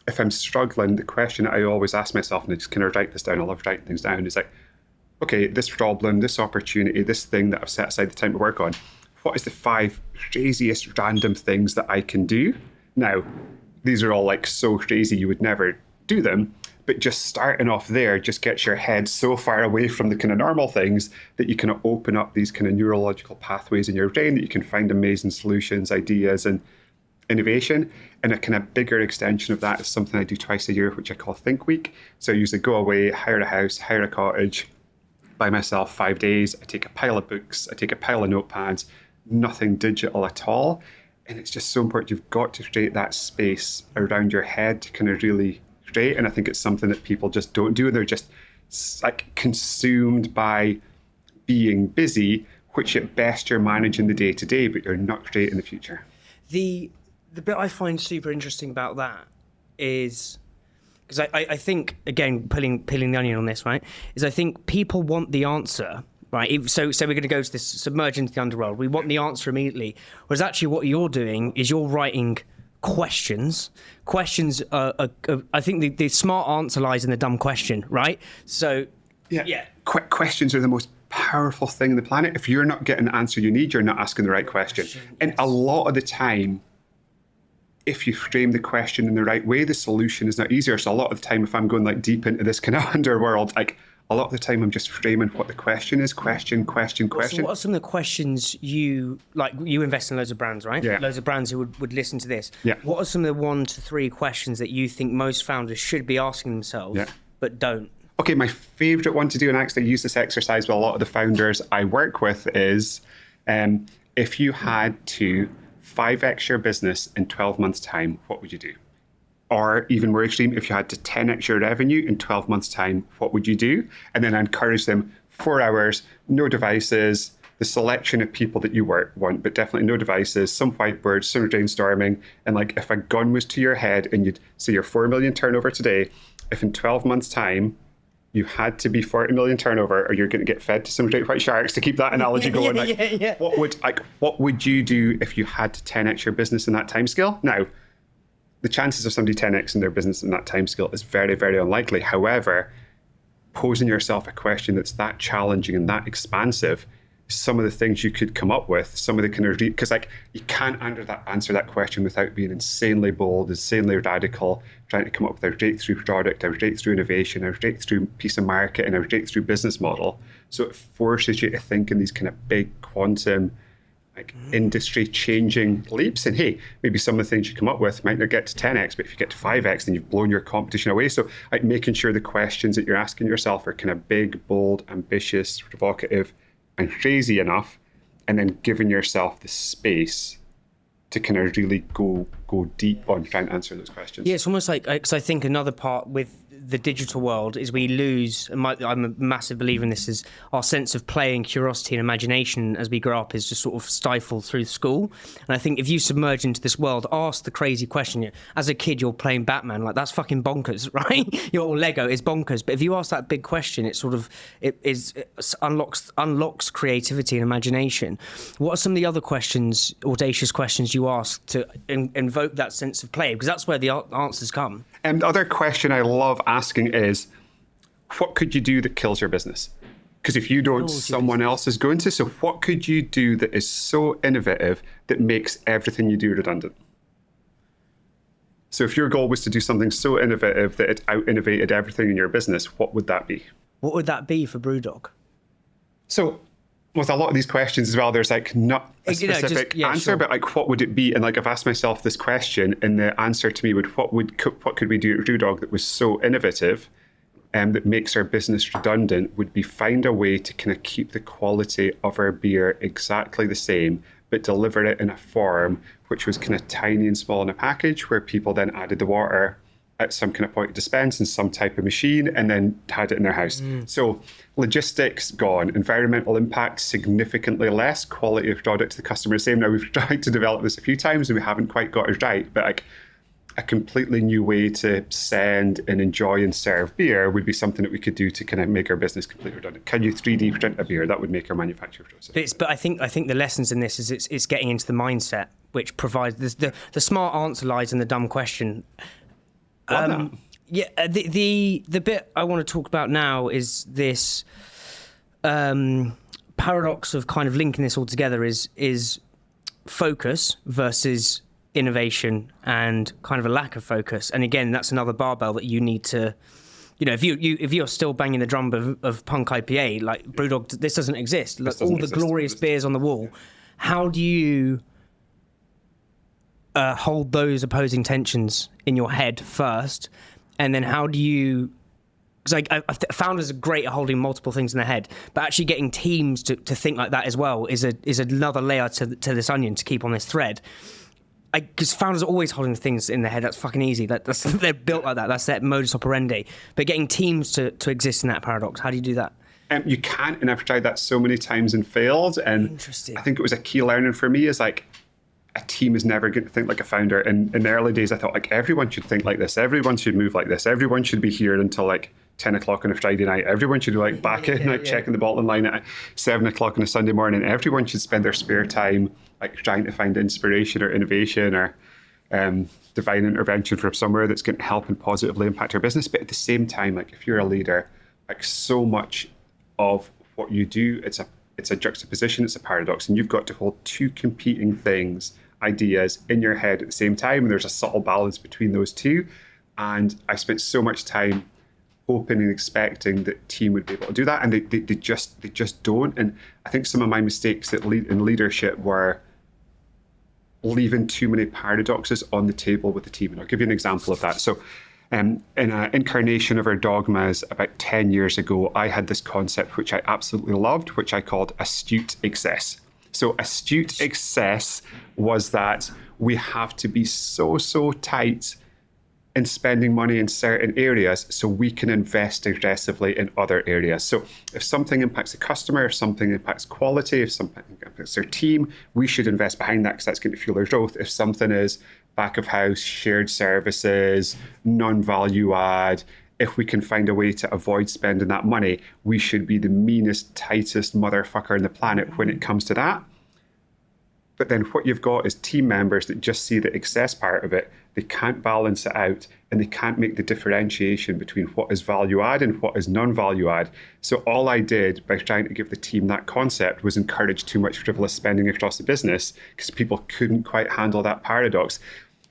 if I'm struggling, the question I always ask myself, and I just kind of write this down, I love writing things down, is like, okay, this problem, this opportunity, this thing that I've set aside the time to work on, what is the 5 craziest random things that I can do? Now, these are all like so crazy you would never do them, but just starting off there just gets your head so far away from the kind of normal things that you kind of open up these kind of neurological pathways in your brain that you can find amazing solutions, ideas, and innovation. And a kind of bigger extension of that is something I do twice a year, which I call Think Week. So I usually go away, hire a house, hire a cottage, by myself 5 days. I take a pile of books, I take a pile of notepads, nothing digital at all. And it's just so important. You've got to create that space around your head to kind of really create. And I think it's something that people just don't do. They're just like consumed by being busy, which at best you're managing the day to day, but you're not creating the future. The bit I find super interesting about that is, because I think, again, peeling the onion on this, right, is I think people want the answer, right? So we're going to go to this, submerge into the underworld. We want the answer immediately. Whereas actually what you're doing is you're writing questions. Questions are I think the smart answer lies in the dumb question, right? So, yeah. Questions are the most powerful thing on the planet. If you're not getting the answer you need, you're not asking the right question. And a lot of the time, if you frame the question in the right way, the solution is not easier. So a lot of the time, if I'm going like deep into this kind of underworld, like a lot of the time I'm just framing what the question is. Question. So what are some of the questions you invest in loads of brands, right? Yeah. Loads of brands who would listen to this. Yeah. What are some of the 1 to 3 questions that you think most founders should be asking themselves, but don't? Okay, my favorite one to do, and I actually use this exercise with a lot of the founders I work with, is if you had to 5x your business in 12 months' time, what would you do? Or even more extreme, if you had to 10x your revenue in 12 months' time, what would you do? And then I encourage them 4 hours, no devices, the selection of people that you want, but definitely no devices, some whiteboards, some brainstorming. And like if a gun was to your head and you'd say you're 4 million turnover today, if in 12 months' time, you had to be 40 million turnover, or you're going to get fed to some great white sharks, to keep that analogy going. What would you do if you had to 10x your business in that timescale? Now, the chances of somebody 10x in their business in that timescale is very, very unlikely. However, posing yourself a question that's that challenging and that expansive, some of the things you could come up with, some of the kind of because like you can't answer that question without being insanely bold, insanely radical, trying to come up with a breakthrough product, a breakthrough innovation, a breakthrough piece of marketing, a breakthrough business model. So it forces you to think in these kind of big quantum, like industry changing leaps. And hey, maybe some of the things you come up with might not get to 10x, but if you get to 5x, then you've blown your competition away. So like making sure the questions that you're asking yourself are kind of big, bold, ambitious, provocative, and crazy enough, and then giving yourself the space to kind of really go deep on trying to answer those questions. Yeah, it's almost like, because I think another part with the digital world is we lose, and I'm a massive believer in this, is our sense of play and curiosity and imagination as we grow up is just sort of stifled through school. And I think if you submerge into this world, ask the crazy question. As a kid, you're playing Batman, like that's fucking bonkers, right? Your Lego is bonkers. But if you ask that big question, it unlocks creativity and imagination. What are some of the other questions, audacious questions you ask to invoke that sense of play? Because that's where the answers come. And the other question I love asking is, what could you do that kills your business? Because if you don't, someone else is going to. So what could you do that is so innovative that makes everything you do redundant? So if your goal was to do something so innovative that it out-innovated everything in your business, what would that be? What would that be for Brewdog? So with a lot of these questions as well, there's like not a specific answer, but like what would it be? And like I've asked myself this question, and the answer to me would what could we do at Brewdog that was so innovative and that makes our business redundant, would be find a way to kind of keep the quality of our beer exactly the same, but deliver it in a form which was kind of tiny and small in a package, where people then added the water at some kind of point of dispense in some type of machine and then had it in their house. So logistics gone, environmental impact significantly less, quality of product to the customer same. Now we've tried to develop this a few times and we haven't quite got it right, but like a completely new way to send and enjoy and serve beer would be something that we could do to kind of make our business completely redundant. Can you 3D print a beer? That would make our manufacturing process. But I think the lessons in this is it's getting into the mindset, which provides the smart answer lies in the dumb question. The bit I want to talk about now is this paradox of kind of linking this all together is focus versus innovation and kind of a lack of focus. And again, that's another barbell that you need to, if you're still banging the drum of Punk IPA, like Brewdog, this doesn't exist. Like all the glorious beers on the wall. How do you hold those opposing tensions in your head first, and then how do you? Because founders are great at holding multiple things in their head, but actually getting teams to think like that as well is another layer to this onion to keep on this thread. Because founders are always holding things in their head. That's fucking easy. They're built like that. That's their modus operandi. But getting teams to exist in that paradox, how do you do that? You can't, and I've tried that so many times and failed. And Interesting. I think it was a key learning for me is like, a team is never going to think like a founder. And in the early days, I thought like everyone should think like this. Everyone should move like this. Everyone should be here until like 10 o'clock on a Friday night. Everyone should be like back in, checking the bottom line at 7 o'clock on a Sunday morning. Everyone should spend their spare time like trying to find inspiration or innovation or divine intervention from somewhere that's going to help and positively impact our business. But at the same time, like if you're a leader, like so much of what you do, it's a juxtaposition, it's a paradox, and you've got to hold two competing things ideas in your head at the same time. And there's a subtle balance between those two. And I spent so much time hoping and expecting that team would be able to do that, and they just don't. And I think some of my mistakes in leadership were leaving too many paradoxes on the table with the team. And I'll give you an example of that. So in an incarnation of our dogmas about 10 years ago, I had this concept which I absolutely loved, which I called astute excess. So astute excess was that we have to be so tight in spending money in certain areas so we can invest aggressively in other areas. So if something impacts the customer, if something impacts quality, if something impacts their team, we should invest behind that because that's going to fuel their growth. If something is back of house, shared services, non-value add, if we can find a way to avoid spending that money, we should be the meanest, tightest motherfucker on the planet when it comes to that. But then what you've got is team members that just see the excess part of it. They can't balance it out, and they can't make the differentiation between what is value add and what is non-value add. So all I did by trying to give the team that concept was encourage too much frivolous spending across the business because people couldn't quite handle that paradox.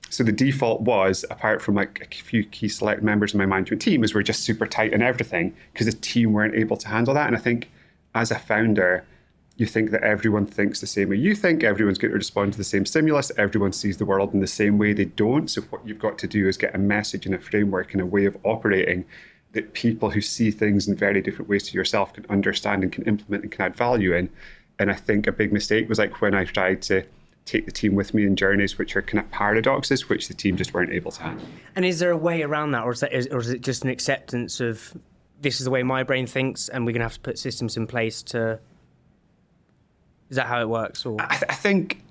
So the default was, apart from like a few key select members of my management team, is we're just super tight in everything because the team weren't able to handle that. And I think as a founder, you think that everyone thinks the same way you think, everyone's going to respond to the same stimulus, everyone sees the world in the same way. They don't. So what you've got to do is get a message and a framework and a way of operating that people who see things in very different ways to yourself can understand and can implement and can add value in. And I think a big mistake was like when I tried to take the team with me in journeys which are kind of paradoxes, which the team just weren't able to handle. And is there a way around that, or is it just an acceptance of this is the way my brain thinks and we're going to have to put systems in place to... Is that how it works? Or I think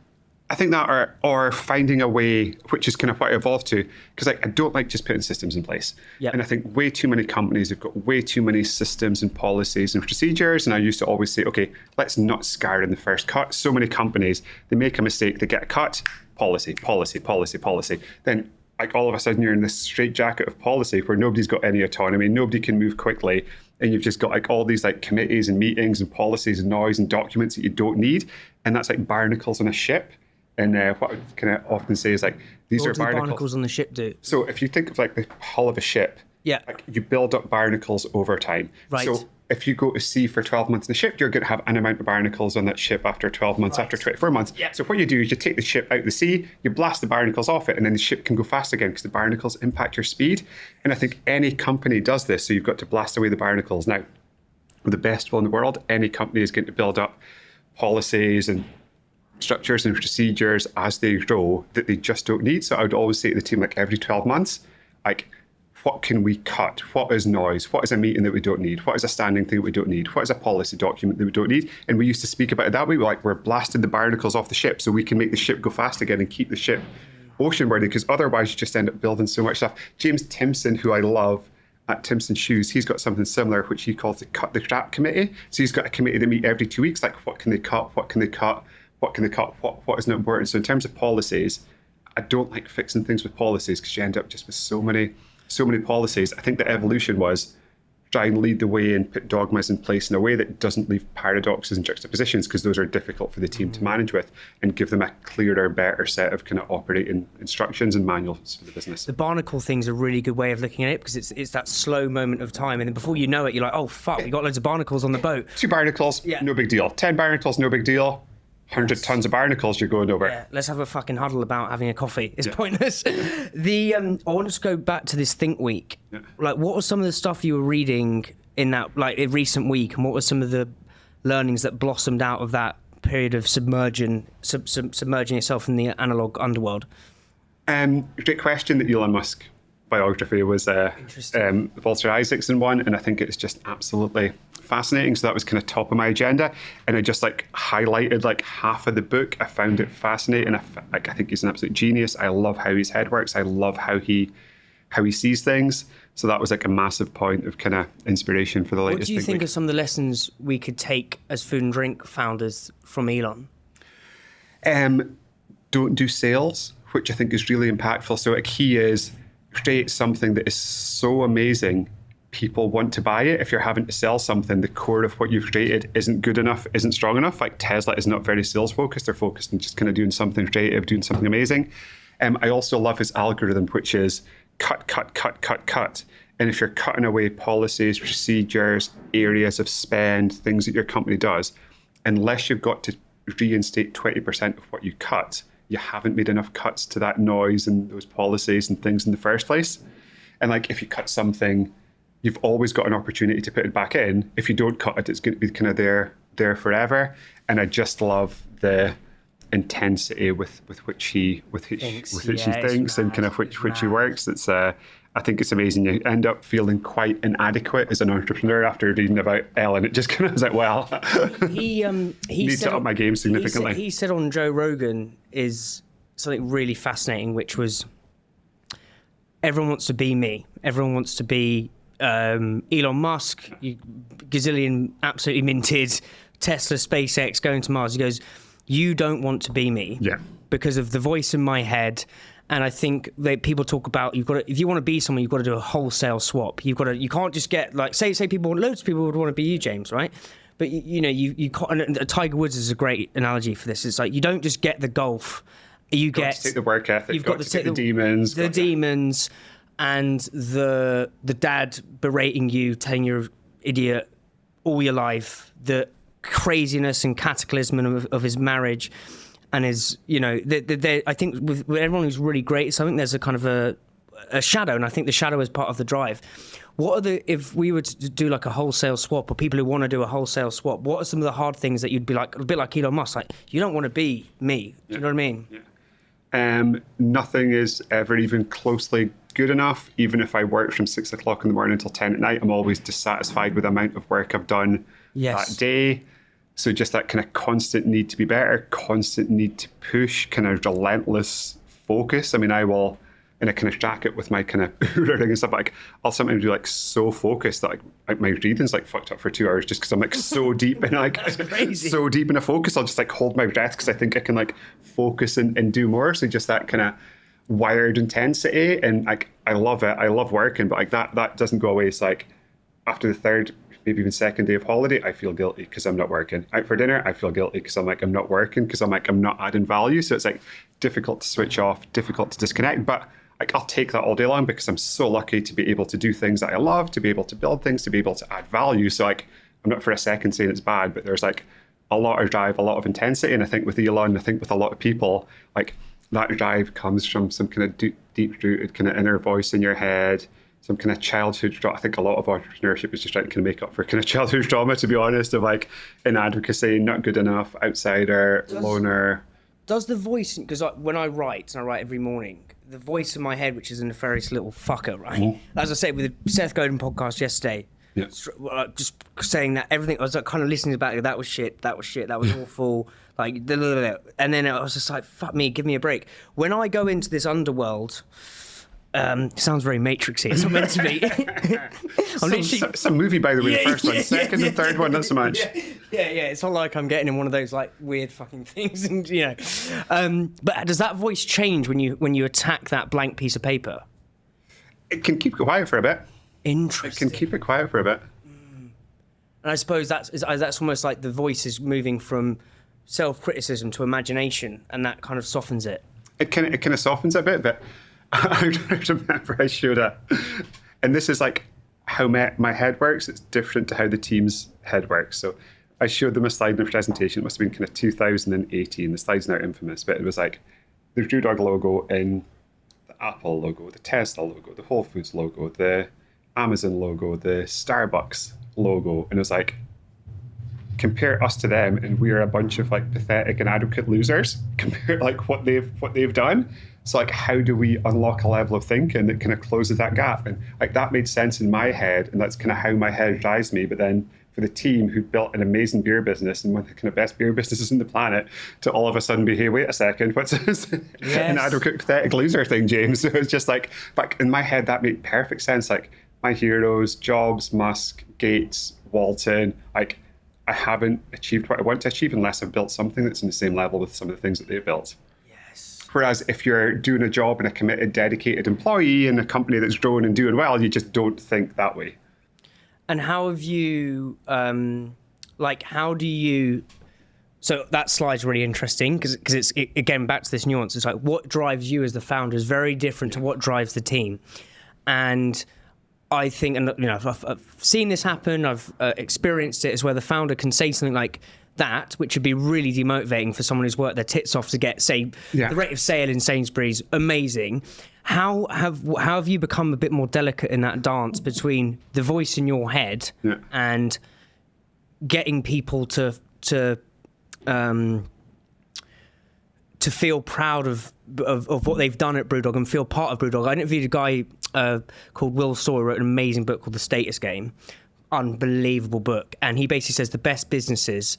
that or finding a way, which is kind of what I evolved to, because I don't like just putting systems in place. Yep. And I think way too many companies have got way too many systems and policies and procedures. And I used to always say, okay, let's not scar in the first cut. So many companies, they make a mistake, they get a cut, policy. Then like all of a sudden you're in this straitjacket of policy where nobody's got any autonomy, nobody can move quickly. And you've just got like all these like committees and meetings and policies and noise and documents that you don't need. And that's like barnacles on a ship. And what I kind of often say is like, these are barnacles on the ship do? So if you think of like the hull of a ship, like you build up barnacles over time. Right. So if you go to sea for 12 months in the ship, you're going to have an amount of barnacles on that ship after 12 months, after 24 months. Yep. So what you do is you take the ship out of the sea, you blast the barnacles off it, and then the ship can go fast again because the barnacles impact your speed. And I think any company does this. So you've got to blast away the barnacles. Now, with the best will in the world, any company is going to build up policies and structures and procedures as they grow that they just don't need. So I would always say to the team, like every 12 months, like, what can we cut? What is noise? What is a meeting that we don't need? What is a standing thing that we don't need? What is a policy document that we don't need? And we used to speak about it that way. We're blasting the barnacles off the ship so we can make the ship go fast again and keep the ship ocean-worthy, because otherwise you just end up building so much stuff. James Timpson, who I love, at Timpson Shoes, he's got something similar, which he calls the Cut the Crap Committee. So he's got a committee that meet every 2 weeks, like what can they cut? What can they cut? What can they cut? What is not important? So in terms of policies, I don't like fixing things with policies because you end up just with so many policies. I think the evolution was try and lead the way and put dogmas in place in a way that doesn't leave paradoxes and juxtapositions, because those are difficult for the team to manage with, and give them a clearer, better set of kind of operating instructions and manuals for the business. The barnacle thing's a really good way of looking at it, because it's that slow moment of time, and then before you know it, you're like, oh fuck, we got loads of barnacles on the boat. 2 barnacles, no big deal. 10 barnacles, no big deal. 100 tons of barnacles, you're going over. Yeah, let's have a fucking huddle about having a coffee. It's pointless. I want to go back to this Think Week. Yeah. Like, what was some of the stuff you were reading in that, like, in recent week, and what were some of the learnings that blossomed out of that period of submerging yourself in the analog underworld? Great question. The Elon Musk biography was Walter Isaacson one, and I think it's just absolutely fascinating. So that was kind of top of my agenda, and I just like highlighted like half of the book. I found it fascinating. I think he's an absolute genius. I love how his head works. I love how he sees things. So that was like a massive point of kind of inspiration for the latest. What do you think are some of the lessons we could take as food and drink founders from Elon? Don't do sales, which I think is really impactful. So a key is create something that is so amazing people want to buy it. If you're having to sell something, the core of what you've created isn't good enough, isn't strong enough. Like Tesla is not very sales focused. They're focused on just kind of doing something creative, doing something amazing. I also love his algorithm, which is cut, cut, cut, cut, cut. And if you're cutting away policies, procedures, areas of spend, things that your company does, unless you've got to reinstate 20% of what you cut, you haven't made enough cuts to that noise and those policies and things in the first place. And like, if you cut something, you've always got an opportunity to put it back in. If you don't cut it, it's going to be kind of there forever. And I just love the intensity with which he thinks and kind of which he works. It's I think it's amazing. You end up feeling quite inadequate as an entrepreneur after reading about Elon. It just kind of was like, well, he need to up my game significantly. He said on Joe Rogan is something really fascinating, which was everyone wants to be me. Everyone wants to be Elon Musk, gazillion absolutely minted, Tesla, SpaceX, going to Mars. He goes, you don't want to be me because of the voice in my head. And I think that people talk about if you want to be someone, you've got to do a wholesale swap. You can't just get like say loads of people would want to be you, James, right? But you can't. And Tiger Woods is a great analogy for this. It's like you don't just get the golf. You've got to take the work ethic. You've got to take the demons. The demons and the dad berating you, telling you're an idiot all your life. The craziness and cataclysm of his marriage. And is, I think with everyone who's really great, so I think there's a kind of a shadow, and I think the shadow is part of the drive. If we were to do like a wholesale swap, or people who want to do a wholesale swap, what are some of the hard things that you'd be like, a bit like Elon Musk, like, you don't want to be me. Do you know what I mean? Yeah. Nothing is ever even closely good enough. Even if I work from 6 o'clock in the morning until 10 at night, I'm always dissatisfied with the amount of work I've done that day. So just that kind of constant need to be better, constant need to push, kind of relentless focus. I mean, I will, in a kind of jacket with my kind of thing and stuff, like I'll sometimes be like so focused that like my breathing's like fucked up for 2 hours just because I'm like so deep in like so deep in a focus. I'll just like hold my breath because I think I can like focus and do more. So just that kind of wired intensity, and like I love it. I love working, but like that doesn't go away. It's like after the third, maybe even second day of holiday, I feel guilty because I'm not working. Out for dinner, I feel guilty because I'm like, I'm not working, because I'm like, I'm not adding value. So it's like difficult to switch off, difficult to disconnect. But like, I'll take that all day long because I'm so lucky to be able to do things that I love, to be able to build things, to be able to add value. So like, I'm not for a second saying it's bad, but there's like a lot of drive, a lot of intensity. And I think with Elon, I think with a lot of people, like that drive comes from some kind of deep-rooted kind of inner voice in your head, some kind of childhood trauma. I think a lot of entrepreneurship is just trying to kind of make up for kind of childhood trauma, to be honest, of like inadequacy, not good enough, outsider, loner. Does the voice, because when I write, and I write every morning, the voice in my head, which is a nefarious little fucker, right? Mm-hmm. As I said with the Seth Godin podcast yesterday, just saying that everything, I was like kind of listening back, that was shit, that was awful, like, and then I was just like, fuck me, give me a break. When I go into this underworld, sounds very Matrixy. It's not meant to be. Some movie, by the way, the first one. Second and third one, not so much. Yeah. It's not like I'm getting in one of those like weird fucking things, and But does that voice change when you attack that blank piece of paper? It can keep it quiet for a bit. Interesting. It can keep it quiet for a bit. And I suppose that's almost like the voice is moving from self-criticism to imagination, and that kind of softens it. It kind of softens it a bit, but I remember I showed and this is like how my head works. It's different to how the team's head works. So I showed them a slide in a presentation. It must have been kind of 2018. The slide's now infamous, but it was like the Brewdog logo in the Apple logo, the Tesla logo, the Whole Foods logo, the Amazon logo, the Starbucks logo. And it was like, compare us to them, and we are a bunch of like pathetic, inadequate losers. Compare like what they've done. So like, how do we unlock a level of thinking that kind of closes that gap? And like that made sense in my head, and that's kind of how my head drives me. But then for the team who built an amazing beer business and one of the kind of best beer businesses on the planet, to all of a sudden be, hey, wait a second, what's this inadequate, pathetic loser thing, James? So it's just like, back in my head, that made perfect sense. Like my heroes, Jobs, Musk, Gates, Walton, like I haven't achieved what I want to achieve unless I've built something that's in the same level with some of the things that they've built. Whereas if you're doing a job and a committed, dedicated employee in a company that's growing and doing well, you just don't think that way. And how have you, how do you... So that slide's really interesting because it's, again, back to this nuance. It's like what drives you as the founder is very different to what drives the team. And I think, and I've seen this happen, I've experienced it, is where the founder can say something like that, which would be really demotivating for someone who's worked their tits off to get, say, the rate of sale in Sainsbury's, amazing. How have you become a bit more delicate in that dance between the voice in your head and getting people to feel proud of what they've done at Brewdog and feel part of Brewdog? I interviewed a guy called Will Story, wrote an amazing book called The Status Game, unbelievable book, and he basically says the best businesses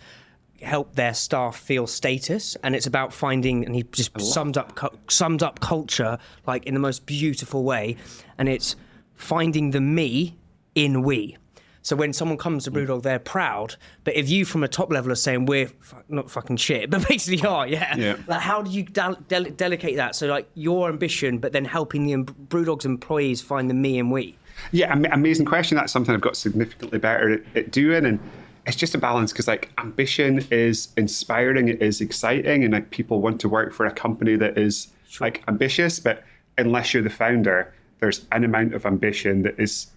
help their staff feel status, and it's about finding, and he just summed up culture like in the most beautiful way, and it's finding the me in we. So when someone comes to Brewdog, they're proud. But if you from a top level are saying we're not fucking shit, but basically are, like how do you delegate that? So like your ambition, but then helping the Brewdog's employees find the me and we. Yeah, amazing question. That's something I've got significantly better at doing, and it's just a balance because like ambition is inspiring, it is exciting, and like people want to work for a company that is like ambitious. But unless you're the founder, there's an amount of ambition that is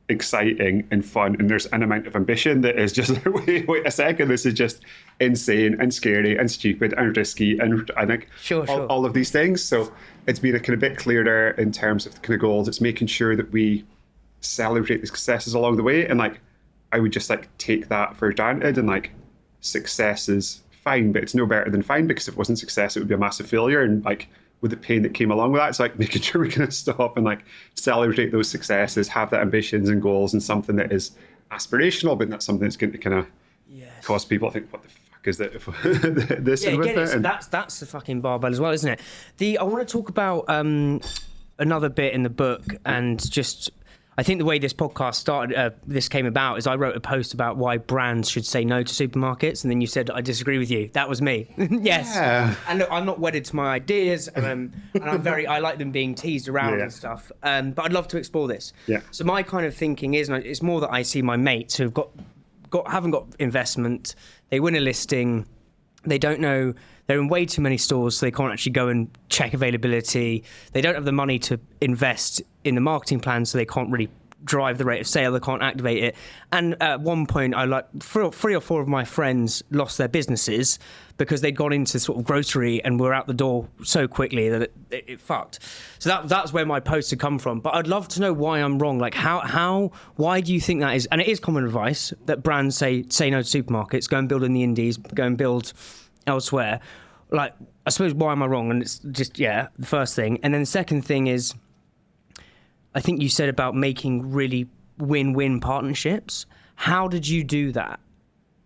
exciting and fun, and there's an amount of ambition that is just like, wait a second, this is just insane and scary and stupid and risky and I think all of these things. So it's been a kind of bit clearer in terms of the kind of goals. It's making sure that we celebrate the successes along the way, and like I would just like take that for granted, and like success is fine, but it's no better than fine, because if it wasn't success it would be a massive failure, and like with the pain that came along with that, it's like making sure we can stop and like celebrate those successes, have the ambitions and goals, and something that is aspirational, but not something that's going to kind of cause people to think, what the fuck is that? This and with it. So that's the fucking barbell as well, isn't it? I want to talk about another bit in the book, and just I think the way this podcast started, this came about, is I wrote a post about why brands should say no to supermarkets, and then you said, I disagree with you. That was me. Yes. Yeah. And look, I'm not wedded to my ideas, and I like them being teased around and stuff. But I'd love to explore this. Yeah. So my kind of thinking is, and it's more that I see my mates who've haven't got investment, they win a listing, they don't know, they're in way too many stores, so they can't actually go and check availability. They don't have the money to invest in the marketing plan, so they can't really drive the rate of sale, they can't activate it. And at one point, I like three or four of my friends lost their businesses because they'd gone into sort of grocery and were out the door so quickly that it fucked. So that's where my posts had come from. But I'd love to know why I'm wrong. Like why do you think that is? And it is common advice that brands say no to supermarkets, go and build in the indies, go and build elsewhere. Like, I suppose, why am I wrong? And it's just, the first thing. And then the second thing is, I think you said about making really win-win partnerships. How did you do that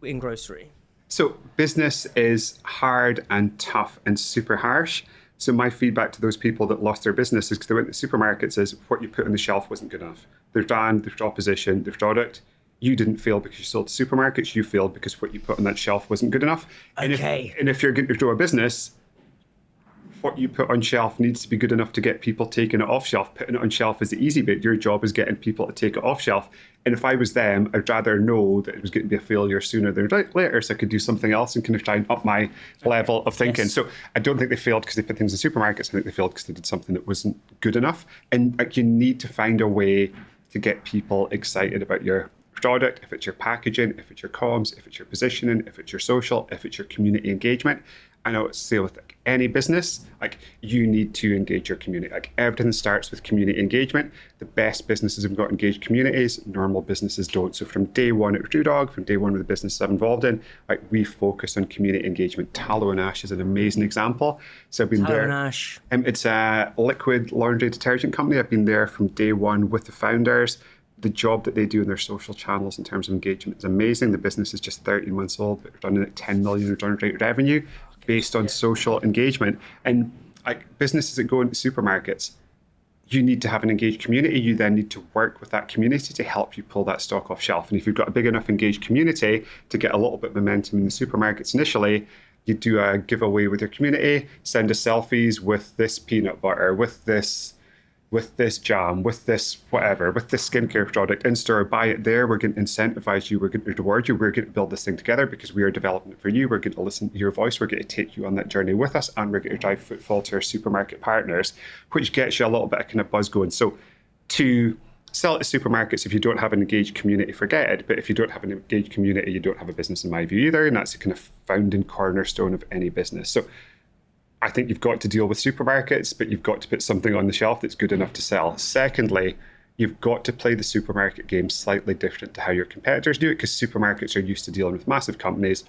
in grocery? So business is hard and tough and super harsh. So my feedback to those people that lost their businesses because they went to supermarkets is what you put on the shelf wasn't good enough. Their brand, their opposition, their product. You didn't fail because you sold to supermarkets. You failed because what you put on that shelf wasn't good enough. Okay. And if you're going to grow a business, what you put on shelf needs to be good enough to get people taking it off shelf. Putting it on shelf is the easy bit. Your job is getting people to take it off shelf. And if I was them, I'd rather know that it was going to be a failure sooner than later, so I could do something else and kind of try and up my level of thinking. Yes. So I don't think they failed because they put things in supermarkets. I think they failed because they did something that wasn't good enough. And like, you need to find a way to get people excited about your product, if it's your packaging, if it's your comms, if it's your positioning, if it's your social, if it's your community engagement. I know it's say with like any business, like you need to engage your community. Like everything starts with community engagement. The best businesses have got engaged communities. Normal businesses don't. So from day one at Brewdog, from day one with the business I'm involved in, like we focus on community engagement. Tallow and Ash is an amazing example. So I've been Tallow there. and Ash. It's a liquid laundry detergent company. I've been there from day one with the founders. The job that they do in their social channels in terms of engagement is amazing. The business is just 13 months old, but they're running at 10 million run rate revenue based on social engagement. And like businesses that go into supermarkets, you need to have an engaged community. You then need to work with that community to help you pull that stock off shelf. And if you've got a big enough engaged community to get a little bit of momentum in the supermarkets initially, you do a giveaway with your community, send us selfies with this peanut butter, with this with this jam, with this whatever, with this skincare product in store, buy it there. We're going to incentivize you. We're going to reward you. We're going to build this thing together because we are developing it for you. We're going to listen to your voice. We're going to take you on that journey with us, and we're going to drive footfall to our supermarket partners, which gets you a little bit of kind of buzz going. So to sell it to supermarkets, if you don't have an engaged community, forget it. But if you don't have an engaged community, you don't have a business in my view either. And that's a kind of founding cornerstone of any business. So I think you've got to deal with supermarkets, but you've got to put something on the shelf that's good enough to sell. Secondly, you've got to play the supermarket game slightly different to how your competitors do it, because supermarkets are used to dealing with massive companies.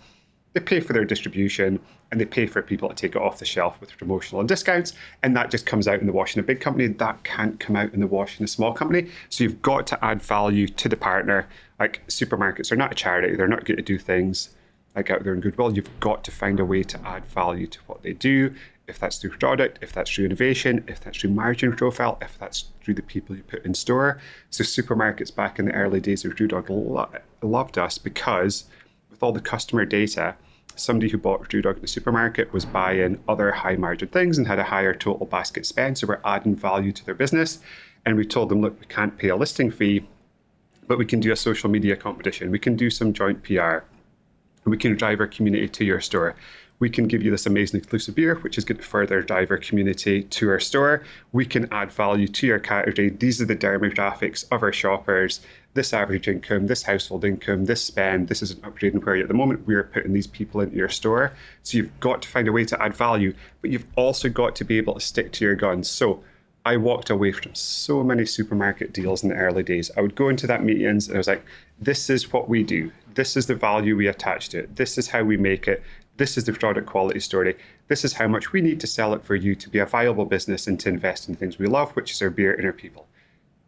They pay for their distribution and they pay for people to take it off the shelf with promotional and discounts. And that just comes out in the wash in a big company. That can't come out in the wash in a small company. So you've got to add value to the partner. Like, supermarkets are not a charity. They're not going to do things like out there in goodwill. You've got to find a way to add value to what they do. If that's through product, if that's through innovation, if that's through margin profile, if that's through the people you put in store. So supermarkets back in the early days of Brewdog loved us because with all the customer data, somebody who bought Brewdog in the supermarket was buying other high margin things and had a higher total basket spend. So we're adding value to their business. And we told them, look, we can't pay a listing fee, but we can do a social media competition. We can do some joint PR. And we can drive our community to your store. We can give you this amazing exclusive beer, which is going to further drive our community to our store. We can add value to your category. These are the demographics of our shoppers. This average income, this household income, this spend, this is an upgrading query. At the moment, we're putting these people into your store. So you've got to find a way to add value, but you've also got to be able to stick to your guns. So I walked away from so many supermarket deals in the early days. I would go into that meetings and I was like, this is what we do. This is the value we attach to it. This is how we make it. This is the product quality story. This is how much we need to sell it for you to be a viable business and to invest in things we love, which is our beer and our people.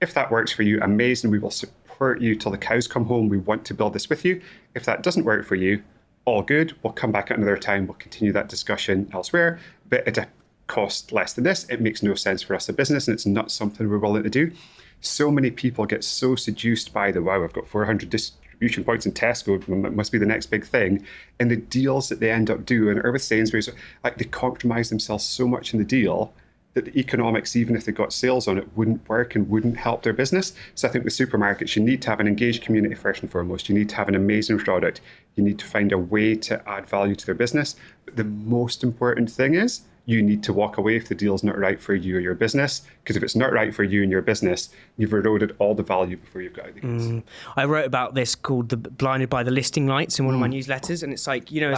If that works for you, amazing. We will support you till the cows come home. We want to build this with you. If that doesn't work for you, all good. We'll come back at another time. We'll continue that discussion elsewhere. But at a cost less than this, it makes no sense for us as a business, and it's not something we're willing to do. So many people get so seduced by the, wow, I've got 400 distribution points in Tesco, it must be the next big thing. And the deals that they end up doing, or with Sainsbury's, like, they compromise themselves so much in the deal that the economics, even if they got sales on it, wouldn't work and wouldn't help their business. So I think with supermarkets, you need to have an engaged community first and foremost. You need to have an amazing product. You need to find a way to add value to their business. But the most important thing is you need to walk away if the deal's not right for you or your business. Because if it's not right for you and your business, you've eroded all the value before you've got out the gates. I wrote about this called the Blinded by the Listing Lights in one of my newsletters, and it's like, you know,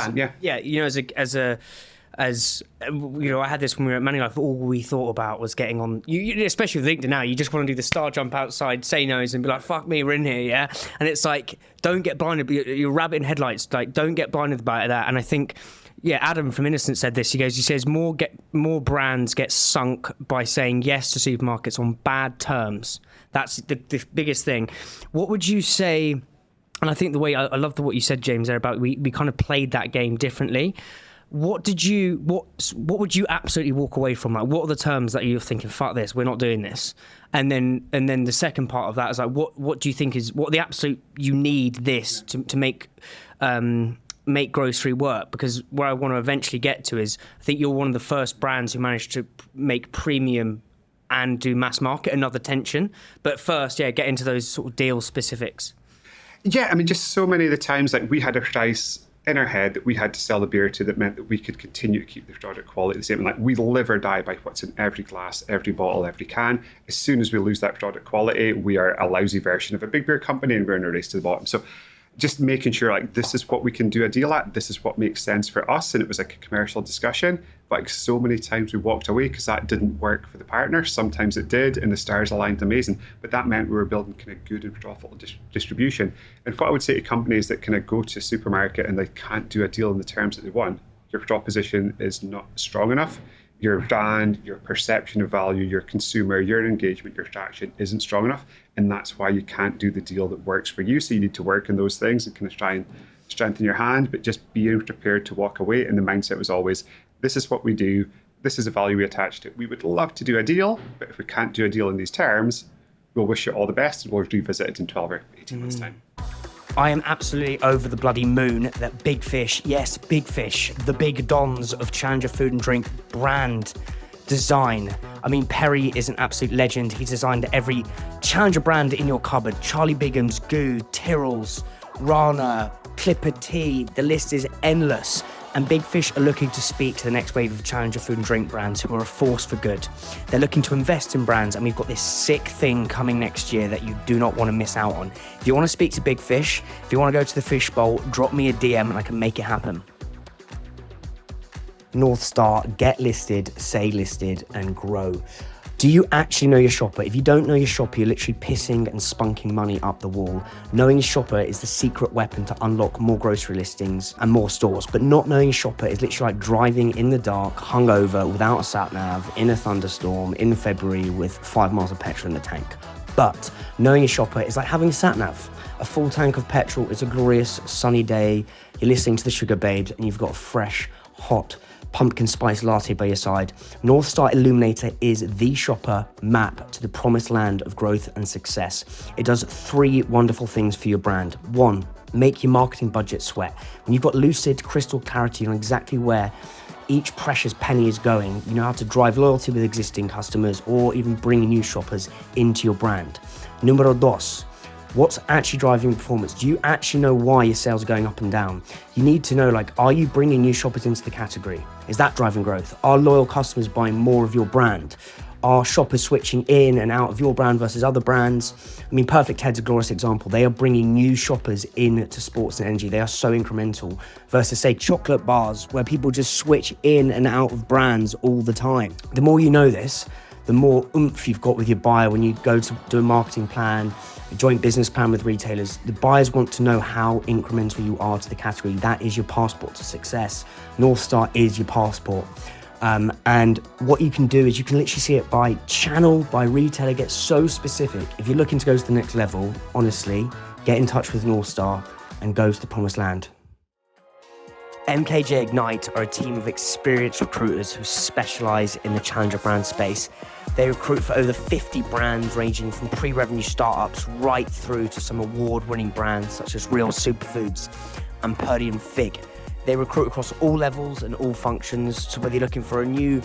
as you know, I had this when we were at Manulife. All we thought about was getting on, you especially with LinkedIn now, you just want to do the star jump outside, say no's and be like, fuck me, we're in here, yeah? And it's like, don't get blinded, you're rabbit in headlights, like, don't get blinded by that. And I think, yeah, Adam from Innocent said this. He says more brands get sunk by saying yes to supermarkets on bad terms. That's the biggest thing. What would you say? And I think the way I love what you said, James, there about we kind of played that game differently. What would you absolutely walk away from? Like, what are the terms that you're thinking, fuck this, we're not doing this? And then the second part of that is like, what do you think is what the absolute you need this to make grocery work? Because where I want to eventually get to is, I think you're one of the first brands who managed to make premium and do mass market, another tension. But first, yeah, get into those sort of deal specifics. Yeah, I mean, just so many of the times, like, we had a price in our head that we had to sell the beer to that meant that we could continue to keep the product quality the same. And like, we live or die by what's in every glass, every bottle, every can. As soon as we lose that product quality, we are a lousy version of a big beer company and we're in a race to the bottom. So just making sure, like, this is what we can do a deal at, this is what makes sense for us. And it was like a commercial discussion, but like, so many times we walked away because that didn't work for the partner. Sometimes it did, and the stars aligned amazing, but that meant we were building kind of good and profitable distribution. And what I would say to companies that kind of go to a supermarket and they can't do a deal in the terms that they want, your proposition is not strong enough. Your brand, your perception of value, your consumer, your engagement, your traction isn't strong enough. And that's why you can't do the deal that works for you. So you need to work on those things and kind of try and strengthen your hand, but just being prepared to walk away. And the mindset was always, this is what we do. This is the value we attach to it. We would love to do a deal, but if we can't do a deal in these terms, we'll wish you all the best and we'll revisit it in 12 or 18 months' time. I am absolutely over the bloody moon that Big Fish, yes, Big Fish, the big dons of Challenger Food and Drink brand, design. I mean, Perry is an absolute legend. He's designed every challenger brand in your cupboard. Charlie Bigham's, Goo, Tyrrell's, Rana, Clipper Tea. The list is endless. And Big Fish are looking to speak to the next wave of challenger food and drink brands who are a force for good. They're looking to invest in brands, and we've got this sick thing coming next year that you do not want to miss out on. If you want to speak to Big Fish, if you want to go to the Fish Bowl, drop me a DM and I can make it happen. North Star, get listed, say listed, and grow. Do you actually know your shopper? If you don't know your shopper, you're literally pissing and spunking money up the wall. Knowing your shopper is the secret weapon to unlock more grocery listings and more stores. But not knowing your shopper is literally like driving in the dark, hungover, without a sat nav, in a thunderstorm, in February with 5 miles of petrol in the tank. But knowing your shopper is like having a sat nav. A full tank of petrol. It's a glorious sunny day. You're listening to the Sugar Babes and you've got a fresh, hot pumpkin spice latte by your side. North Star Illuminator is the shopper map to the promised land of growth and success. It does 3 wonderful things for your brand. 1, make your marketing budget sweat. When you've got lucid, crystal clarity on exactly where each precious penny is going, you know how to drive loyalty with existing customers or even bring new shoppers into your brand. Numero 2, what's actually driving performance? Do you actually know why your sales are going up and down? You need to know, like, are you bringing new shoppers into the category? Is that driving growth? Are loyal customers buying more of your brand? Are shoppers switching in and out of your brand versus other brands? I mean, Perfect Head's a glorious example. They are bringing new shoppers into sports and energy. They are so incremental versus, say, chocolate bars, where people just switch in and out of brands all the time. The more you know this, the more oomph you've got with your buyer when you go to do a marketing plan, a joint business plan with retailers. The buyers want to know how incremental you are to the category. That is your passport to success. North Star is your passport. And what you can do is you can literally see it by channel, by retailer, get so specific. If you're looking to go to the next level, honestly, get in touch with North Star and go to the promised land. MKJ Ignite are a team of experienced recruiters who specialize in the challenger brand space. They recruit for over 50 brands ranging from pre-revenue startups right through to some award-winning brands such as Real Superfoods and Purdy and Fig. They recruit across all levels and all functions, so whether you're looking for a new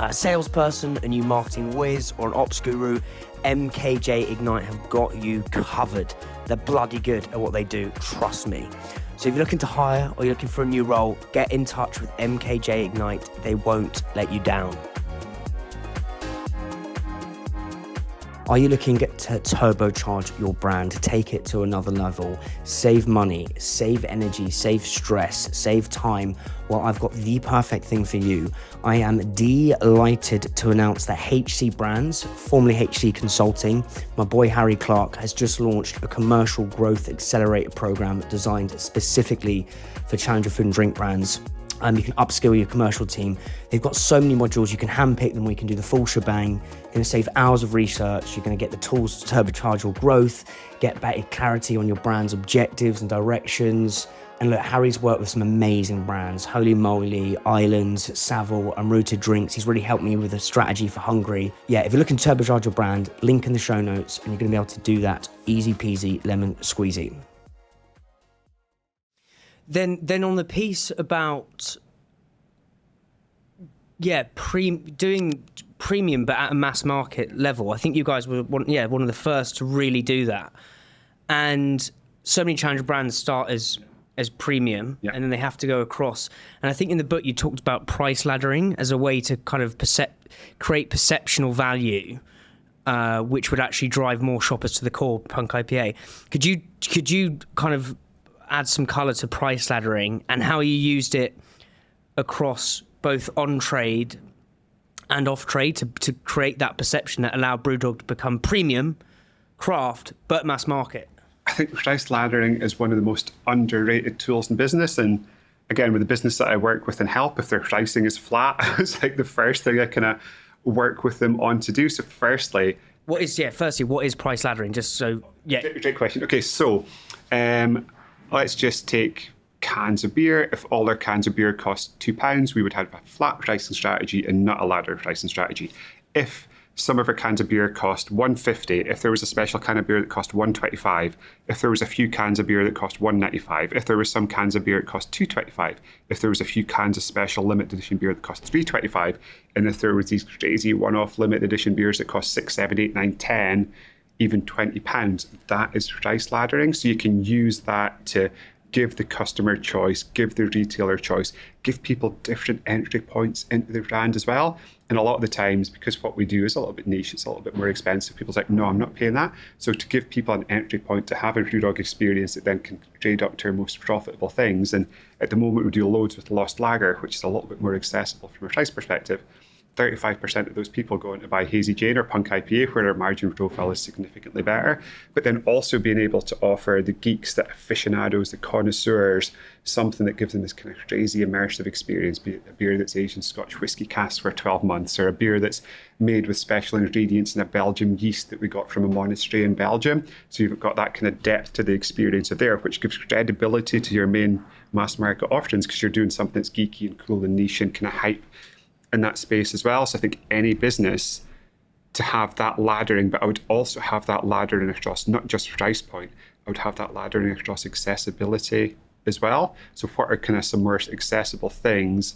salesperson, a new marketing whiz, or an ops guru, MKJ Ignite have got you covered. They're bloody good at what they do, trust me. So if you're looking to hire or you're looking for a new role, get in touch with MKJ Ignite. They won't let you down. Are you looking to turbocharge your brand, take it to another level, save money, save energy, save stress, save time? Well, I've got the perfect thing for you. I am delighted to announce that HC Brands, formerly HC Consulting, my boy Harry Clark, has just launched a commercial growth accelerator program designed specifically for challenger food and drink brands. You can upskill your commercial team. They've got so many modules, you can handpick them, we can do the full shebang. You're gonna save hours of research, you're gonna get the tools to turbocharge your growth, get better clarity on your brand's objectives and directions. And look, Harry's worked with some amazing brands, Holy Moly, Islands, Savile, and Rooted Drinks. He's really helped me with a strategy for Hungary. Yeah, if you're looking to turbocharge your brand, link in the show notes, and you're gonna be able to do that easy peasy, lemon squeezy. Then on the piece about doing premium but at a mass market level, I think you guys were one of the first to really do that. And so many challenger brands start as premium, and then they have to go across. And I think in the book you talked about price laddering as a way to kind of create perceptional value, which would actually drive more shoppers to the core Punk IPA. Could you kind of add some colour to price laddering and how you used it across both on-trade and off-trade to create that perception that allowed Brewdog to become premium, craft, but mass market? I think price laddering is one of the most underrated tools in business. And again, with the business that I work with and help, if their pricing is flat, it's like the first thing I kind of work with them on to do. So firstly, what is price laddering? Just so, Great question. Okay, so let's just take cans of beer. If all our cans of beer cost £2, we would have a flat pricing strategy and not a ladder pricing strategy. If some of our cans of beer cost $1.50. If there was a special can of beer that cost $1.25, if there was a few cans of beer that cost $1.95, if there was some cans of beer that cost $2.25, if there was a few cans of special limited edition beer that cost $3.25, and if there was these crazy one-off limited edition beers that cost $6, $7, $8, $9, $10, even £20, that is price laddering. So you can use that to give the customer choice, give the retailer choice, give people different entry points into the brand as well. And a lot of the times, because what we do is a little bit niche, it's a little bit more expensive, people's like, no, I'm not paying that. So to give people an entry point to have a Brewdog experience that then can trade up to our most profitable things. And at the moment, we do loads with Lost Lager, which is a little bit more accessible from a price perspective. 35% of those people go on to buy Hazy Jane or Punk IPA, where our margin profile is significantly better. But then also being able to offer the geeks, the aficionados, the connoisseurs, something that gives them this kind of crazy immersive experience, be it a beer that's aged in Scotch whisky casks for 12 months, or a beer that's made with special ingredients and a Belgian yeast that we got from a monastery in Belgium. So you've got that kind of depth to the experience of there, which gives credibility to your main mass market offerings, because you're doing something that's geeky and cool and niche and kind of hype in that space as well. So I think any business to have that laddering, but I would also have that laddering across not just price point, I would have that laddering across accessibility as well. So what are kind of some more accessible things,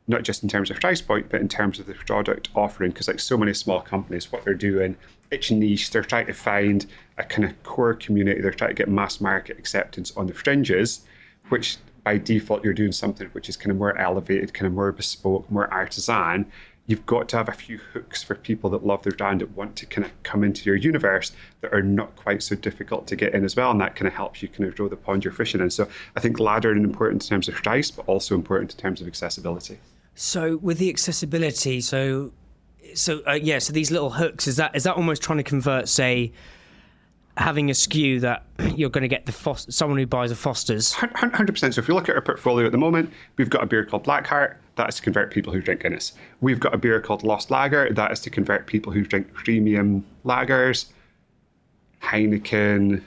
not just in terms of price point, but in terms of the product offering? Because like so many small companies, what they're doing, it's niche, they're trying to find a kind of core community, they're trying to get mass market acceptance on the fringes, which by default, you're doing something which is kind of more elevated, kind of more bespoke, more artisan. You've got to have a few hooks for people that love their brand, that want to kind of come into your universe, that are not quite so difficult to get in as well. And that kind of helps you kind of grow the pond you're fishing in. So I think laddering is important in terms of price, but also important in terms of accessibility. So with the accessibility, so these little hooks, is that almost trying to convert, say, having a SKU that you're going to get someone who buys a Foster's? 100%. So if you look at our portfolio at the moment, we've got a beer called Blackheart. That is to convert people who drink Guinness. We've got a beer called Lost Lager. That is to convert people who drink premium lagers. Heineken,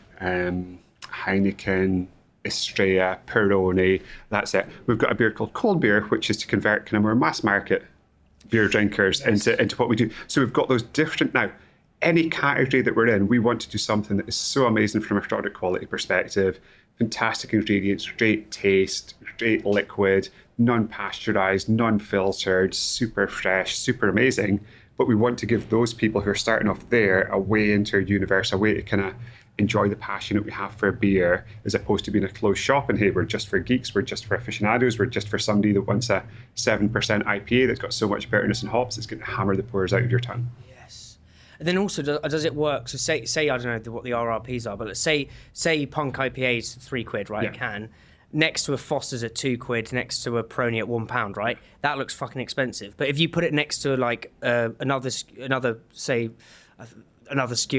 Estrella, Peroni. That's it. We've got a beer called Cold Beer, which is to convert kind of more mass market beer drinkers into what we do. So we've got those different now. Any category that we're in, we want to do something that is so amazing from a product quality perspective. Fantastic ingredients, great taste, great liquid, non-pasteurized, non-filtered, super fresh, super amazing. But we want to give those people who are starting off there a way into our universe, a way to kind of enjoy the passion that we have for beer, as opposed to being a closed shop and hey, we're just for geeks, we're just for aficionados, we're just for somebody that wants a 7% IPA that's got so much bitterness and hops, it's going to hammer the pores out of your tongue. And then also, does it work? So say I don't know what the RRPs are, but let's say Punk IPA is £3, right? Yeah. A can. Next to a Foster's at £2, next to a Peroni at £1, right? That looks fucking expensive. But if you put it next to like another SKU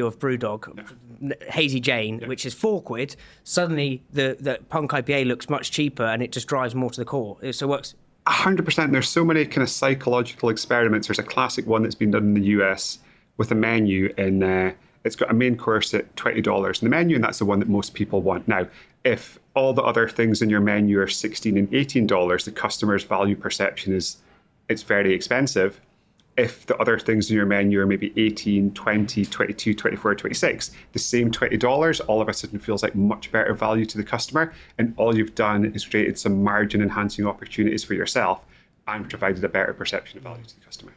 of Brewdog, Hazy Jane, which is £4, suddenly the Punk IPA looks much cheaper, and it just drives more to the core. So it works. 100%. There's so many kind of psychological experiments. There's a classic one that's been done in the US with a menu, and it's got a main course at $20 in the menu, and that's the one that most people want. Now, if all the other things in your menu are $16 and $18, the customer's value perception is it's very expensive. If the other things in your menu are maybe 18, 20, 22, 24, 26, the same $20 all of a sudden feels like much better value to the customer, and all you've done is created some margin enhancing opportunities for yourself and provided a better perception of value to the customer.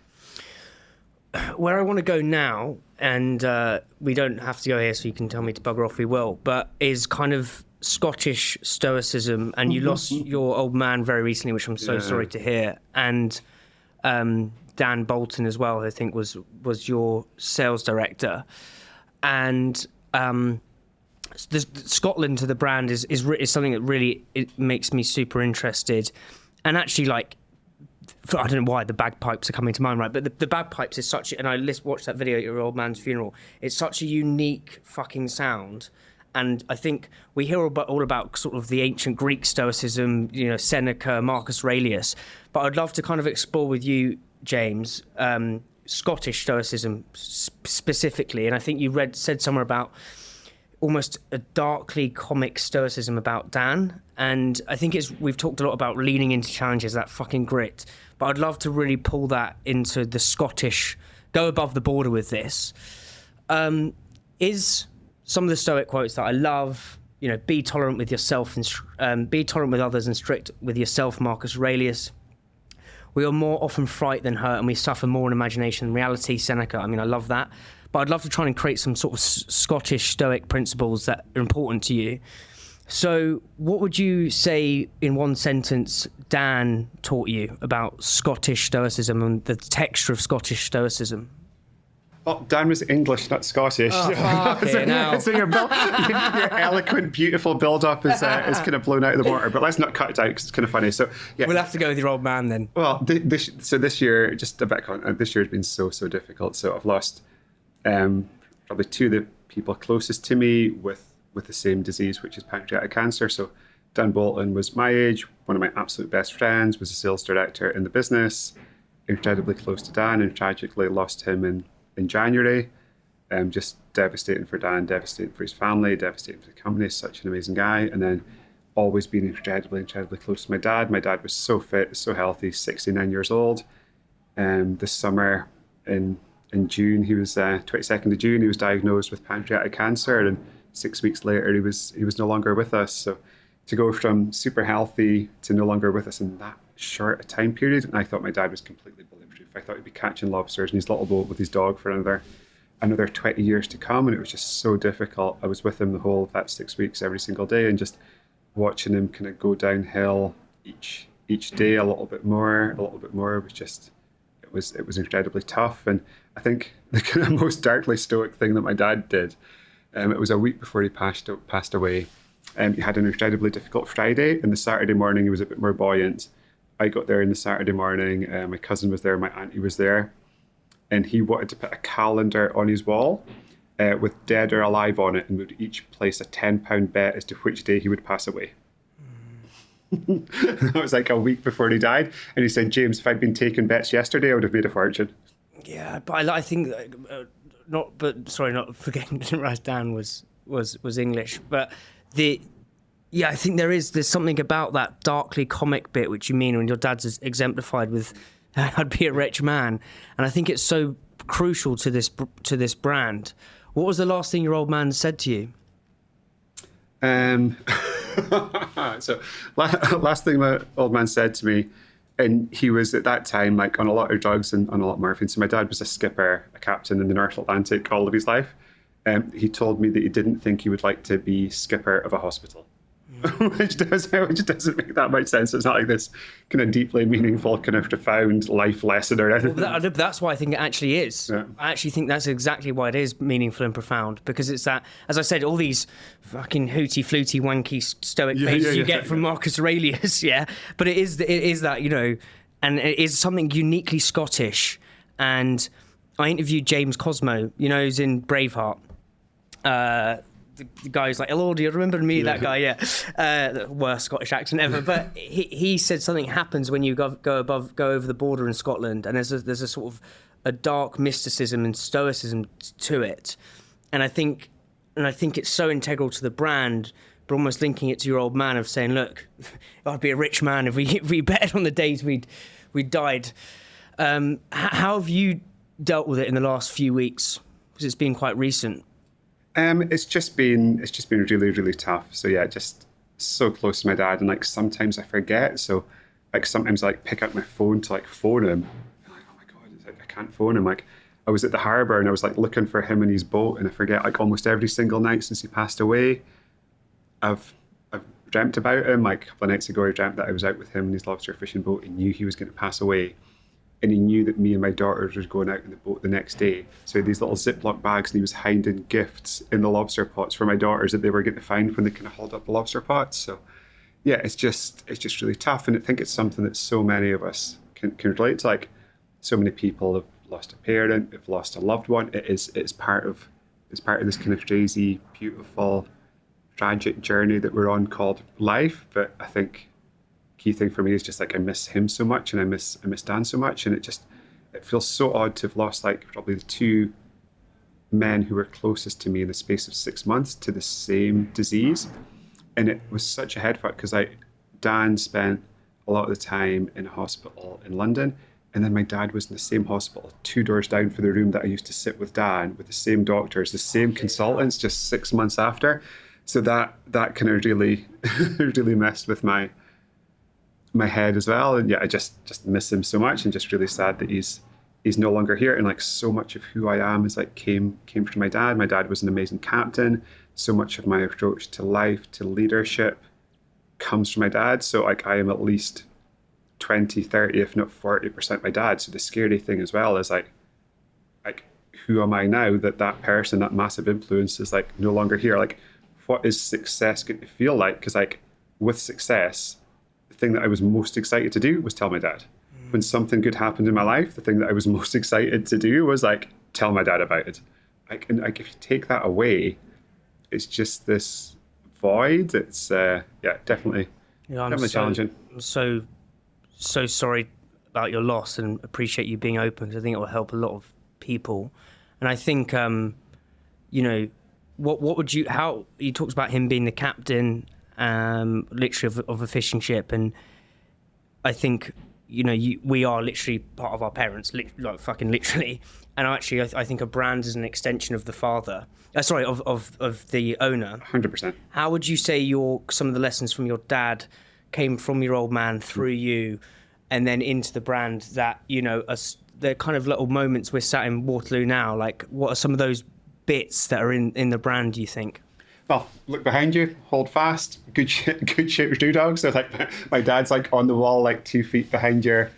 Where I want to go now, and we don't have to go here, so you can tell me to bugger off, we will, but is kind of Scottish Stoicism, and you lost your old man very recently, which I'm so sorry to hear, and Dan Bolton as well, I think was your sales director, and Scotland to the brand is something that really, it makes me super interested, and actually like, I don't know why the bagpipes are coming to mind, right? But the bagpipes is such, and I watched that video at your old man's funeral. It's such a unique fucking sound, and I think we hear all about sort of the ancient Greek Stoicism, you know, Seneca, Marcus Aurelius. But I'd love to kind of explore with you, James, Scottish Stoicism specifically, and I think you said somewhere about almost a darkly comic stoicism about Dan, and I think we've talked a lot about leaning into challenges, that fucking grit, but I'd love to really pull that into the Scottish go above the border with this. Is some of the Stoic quotes that I love, be tolerant with yourself and be tolerant with others and strict with yourself, Marcus Aurelius. We are more often fright than hurt, and we suffer more in imagination than reality, Seneca. I mean, I love that. But I'd love to try and create some sort of Scottish Stoic principles that are important to you. So what would you say in one sentence Dan taught you about Scottish Stoicism and the texture of Scottish Stoicism? Well, Dan was English, not Scottish. So your eloquent, beautiful build-up is kind of blown out of the water. But let's not cut it out because it's kind of funny. So yeah, we'll have to go with your old man then. Well, this year, just a bit. This year has been so difficult. So I've lost probably two of the people closest to me with the same disease, which is pancreatic cancer. So Dan Bolton was my age, one of my absolute best friends, was a sales director in the business, incredibly close to Dan, and tragically lost him in January. Just devastating for Dan, devastating for his family, devastating for the company. Such an amazing guy. And then always been incredibly close to my dad. My dad was so fit, so healthy, 69 years old. This summer in June, he was 22nd of June, he was diagnosed with pancreatic cancer, and 6 weeks later he was no longer with us. So to go from super healthy to no longer with us in that short a time period, and I thought my dad was completely bulletproof. I thought he'd be catching lobsters in his little boat with his dog for another 20 years to come, and it was just so difficult. I was with him the whole of that 6 weeks every single day, and just watching him kind of go downhill each day a little bit more was just, it was incredibly tough. And I think the kind of most darkly stoic thing that my dad did, it was a week before he passed away. He had an incredibly difficult Friday, and the Saturday morning he was a bit more buoyant. I got there on the Saturday morning, my cousin was there, my auntie was there, and he wanted to put a calendar on his wall with dead or alive on it, and would each place a £10 bet as to which day he would pass away. That was like a week before he died, and he said, James, if I'd been taking bets yesterday, I would have made a fortune. Yeah, but I think, not forgetting to write down was English, but I think there's something about that darkly comic bit which you mean when your dad's exemplified with I'd be a rich man, and I think it's so crucial to this brand. What was the last thing your old man said to you? So last thing my old man said to me, and he was at that time like on a lot of drugs and on a lot of morphine. So my dad was a skipper, a captain in the North Atlantic all of his life. He told me that he didn't think he would like to be skipper of a hospital. which doesn't make that much sense. It's not like this kind of deeply meaningful, kind of profound life lesson or anything. Well, that's why I think it actually is. Yeah. I actually think that's exactly why it is meaningful and profound, because it's that, as I said, all these fucking hooty, fluty, wanky stoic faces you get from Marcus Aurelius, but it is that, and it is something uniquely Scottish. And I interviewed James Cosmo, who's in Braveheart. The guy who's like, hello, do you remember me? Yeah. That guy, the worst Scottish accent ever. But he said something happens when you go over the border in Scotland, and there's a sort of a dark mysticism and stoicism to it. And I think it's so integral to the brand, but almost linking it to your old man of saying, look, I'd be a rich man if we betted on the days we'd died. How have you dealt with it in the last few weeks? Because it's been quite recent. It's just been really, really tough. So yeah, just so close to my dad, and like sometimes I forget. So like sometimes I like pick up my phone to like phone him. I'm like, oh my god, it's like I can't phone him. Like I was at the harbour and I was like looking for him in his boat, and I forget like almost every single night since he passed away. I've dreamt about him. Like a couple of nights ago, I dreamt that I was out with him in his lobster fishing boat and knew he was going to pass away. And he knew that me and my daughters was going out in the boat the next day. So he had these little Ziploc bags, and he was hiding gifts in the lobster pots for my daughters that they were going to find when they kind of hauled up the lobster pots. So yeah, it's just really tough. And I think it's something that so many of us can relate to. Like so many people have lost a parent, have lost a loved one. It's part of this kind of crazy, beautiful, tragic journey that we're on called life. But I think key thing for me is just like I miss him so much, and I miss Dan so much, and it feels so odd to have lost like probably the two men who were closest to me in the space of 6 months to the same disease. And it was such a head fuck because Dan spent a lot of the time in a hospital in London. And then my dad was in the same hospital, 2 doors down from the room that I used to sit with Dan, with the same doctors, the same consultants, just 6 months after. So that kind of really, really messed with my head as well. And yeah, I just miss him so much, and just really sad that he's no longer here. And like, so much of who I am is like came from my dad. My dad was an amazing captain. So much of my approach to life, to leadership, comes from my dad. So like, I am at least 20, 30, if not 40% my dad. So the scary thing as well is like who am I now that person, that massive influence is like no longer here? Like, what is success going to feel like? Because like, with success, the thing that I was most excited to do was tell my dad. When something good happened in my life, the thing that I was most excited to do was like tell my dad about it. Like, and like, if you take that away, it's just this void. It's definitely challenging. I'm so sorry about your loss, and appreciate you being open, because I think it will help a lot of people. And I think what would you, how you talked about him being the captain literally of a fishing ship, and I think we are literally part of our parents, like fucking literally. And actually I think a brand is an extension of the father, of the owner. 100%. How would you say some of the lessons from your dad came from your old man through you, and then into the brand that, the kind of little moments we're sat in Waterloo now, like what are some of those bits that are in the brand, do you think? Well, look behind you, hold fast, good shaped do dogs. So like my dad's like on the wall, like 2 feet behind your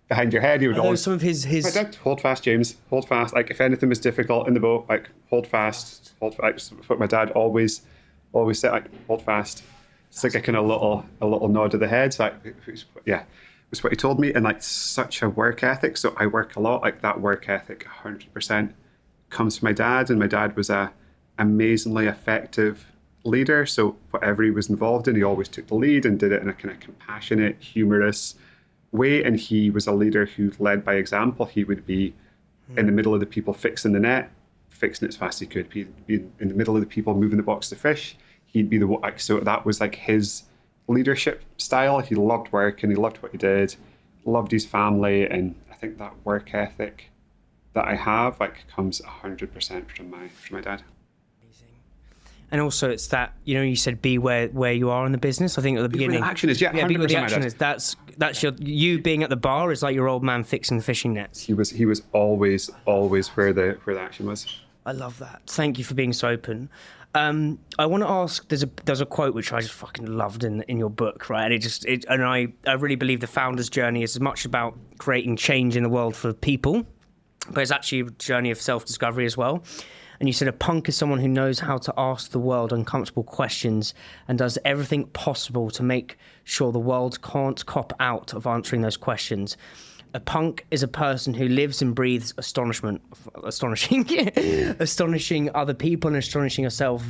head. He would always, some of his my dad, hold fast, James, hold fast. Like, if anything was difficult in the boat, like hold fast. What my dad always said, like hold fast. It's like a kind of a little nod of the head. So was what he told me. And like, such a work ethic. So I work a lot. Like, that work ethic 100% comes from my dad. And my dad was a amazingly effective leader. So whatever he was involved in, he always took the lead and did it in a kind of compassionate, humorous way. And he was a leader who led by example. He would be in the middle of the people fixing the net, fixing it as fast as he could. He'd be in the middle of the people moving the box to fish. He'd be so that was like his leadership style. He loved work and he loved what he did, loved his family. And I think that work ethic that I have like comes 100% from my dad. And also, it's that, you said be where you are in the business. I think at the beginning, the action is, be where the action is. That's you being at the bar is like your old man fixing the fishing nets. He was always where the action was. I love that. Thank you for being so open. I want to ask. There's a quote which I just fucking loved in your book, right? And I really believe the founder's journey is as much about creating change in the world for people, but it's actually a journey of self-discovery as well. And you said a punk is someone who knows how to ask the world uncomfortable questions and does everything possible to make sure the world can't cop out of answering those questions. A punk is a person who lives and breathes astonishing other people and astonishing yourself.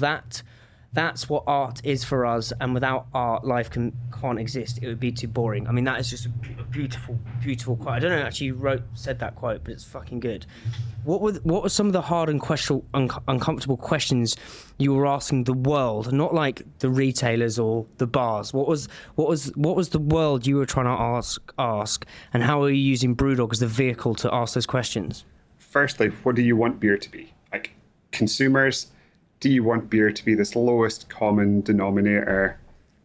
That's what art is for us, and without art, life can't exist. It would be too boring. I mean, that is just a beautiful, beautiful quote. I don't know actually who said that quote, but it's fucking good. What were some of the hard and uncomfortable questions you were asking the world, not like the retailers or the bars? What was the world you were trying to ask, and how are you using Brewdog as the vehicle to ask those questions? Firstly, what do you want beer to be? Like, consumers, do you want beer to be this lowest common denominator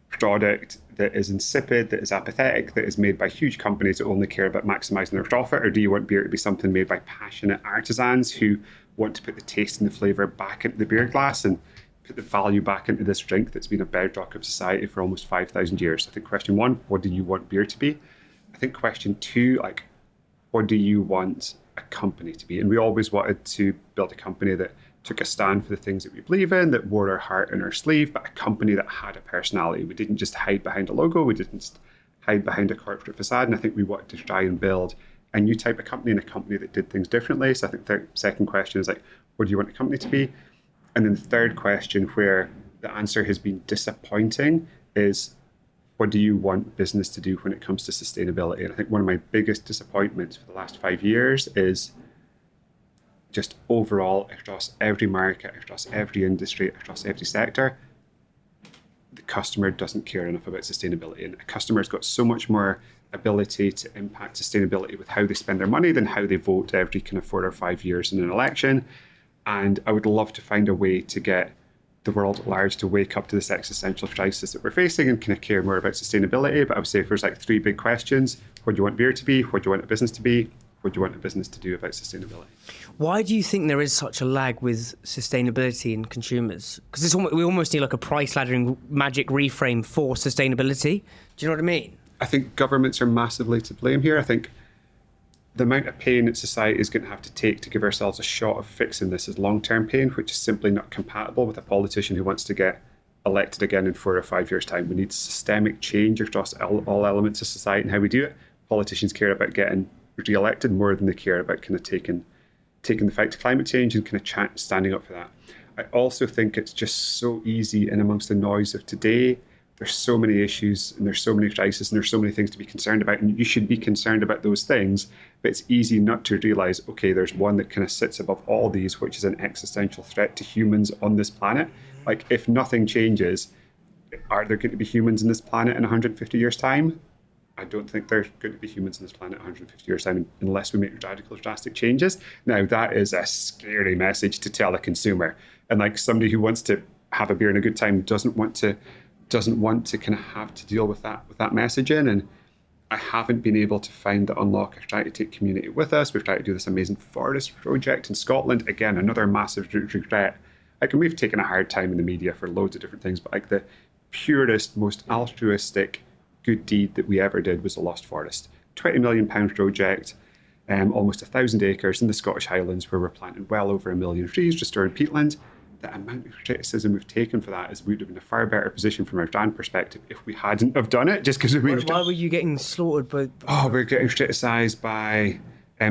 product that is insipid, that is apathetic, that is made by huge companies that only care about maximizing their profit? Or do you want beer to be something made by passionate artisans who want to put the taste and the flavor back into the beer glass and put the value back into this drink that's been a bedrock of society for almost 5,000 years? I think question one, what do you want beer to be? I think question two, like, what do you want a company to be? And we always wanted to build a company that took a stand for the things that we believe in, that wore our heart on our sleeve, but a company that had a personality. We didn't just hide behind a logo. We didn't just hide behind a corporate facade. And I think we wanted to try and build a new type of company and a company that did things differently. So I think the second question is like, what do you want a company to be? And then the third question, where the answer has been disappointing, is what do you want business to do when it comes to sustainability? And I think one of my biggest disappointments for the last 5 years is just overall, across every market, across every industry, across every sector, the customer doesn't care enough about sustainability. And a customer's got so much more ability to impact sustainability with how they spend their money than how they vote every kind of 4 or 5 years in an election. And I would love to find a way to get the world at large to wake up to this existential crisis that we're facing and kind of care more about sustainability. But I would say if there's like 3 big questions: what do you want beer to be? What do you want a business to be? What do you want a business to do about sustainability? Why do you think there is such a lag with sustainability in consumers? Because we almost need like a price laddering magic reframe for sustainability. Do you know what I mean? I think governments are massively to blame here. I think the amount of pain that society is going to have to take to give ourselves a shot of fixing this is long-term pain, which is simply not compatible with a politician who wants to get elected again in 4 or 5 years' time. We need systemic change across all elements of society and how we do it. Politicians care about getting re-elected more than they care about kind of taking the fight to climate change and kind of standing up for that. I also think it's just so easy, and amongst the noise of today, there's so many issues and there's so many crises and there's so many things to be concerned about, and you should be concerned about those things, but it's easy not to realize, okay, there's one that kind of sits above all these, which is an existential threat to humans on this planet. Like, if nothing changes, are there going to be humans in this planet in 150 years' time? I don't think there's going to be humans on this planet in 150 years' time unless we make radical, drastic changes. Now, that is a scary message to tell a consumer. And like somebody who wants to have a beer and a good time doesn't want to kind of have to deal with that messaging. And I haven't been able to find the unlock. I've tried to take community with us. We've tried to do this amazing forest project in Scotland. Again, another massive regret. Like, and we've taken a hard time in the media for loads of different things, but like the purest, most altruistic good deed that we ever did was the Lost Forest. £20 million project, almost 1,000 acres in the Scottish Highlands, where we're planting well over 1 million trees, restoring peatland. The amount of criticism we've taken for that is we would have been in a far better position from our brand perspective if we hadn't have done it, just because we Why were you getting slaughtered by... Oh, we're getting criticised by...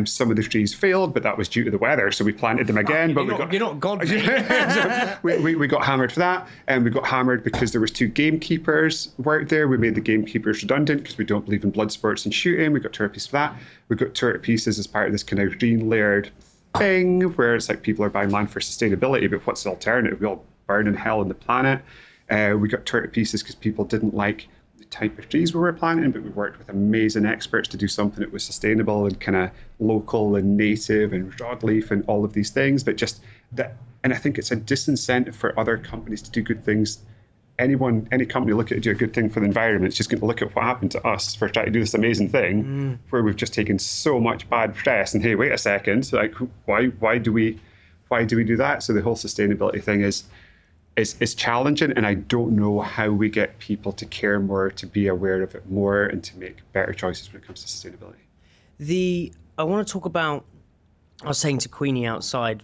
some of the trees failed, but that was due to the weather, so we planted them again. But you're not God. So we got hammered for that, and we got hammered because there was 2 gamekeepers worked there. We made the gamekeepers redundant because we don't believe in blood sports and shooting. We got tore to pieces for that. We got tore to pieces as part of this kind of green layered thing where it's like people are buying land for sustainability, but what's the alternative? We all burn in hell on the planet. We got tore to pieces because people didn't like the type of trees we were planting, but we worked with amazing experts to do something that was sustainable and kind of local and native and broadleaf and all of these things. But just that, and I think it's a disincentive for other companies to do good things. Any company look at do a good thing for the environment, it's just going to look at what happened to us for trying to do this amazing thing where we've just taken so much bad press. And hey, wait a second, like why do we do that? So the whole sustainability thing is challenging, and I don't know how we get people to care more, to be aware of it more, and to make better choices when it comes to sustainability. I want to talk about, I was saying to Queenie outside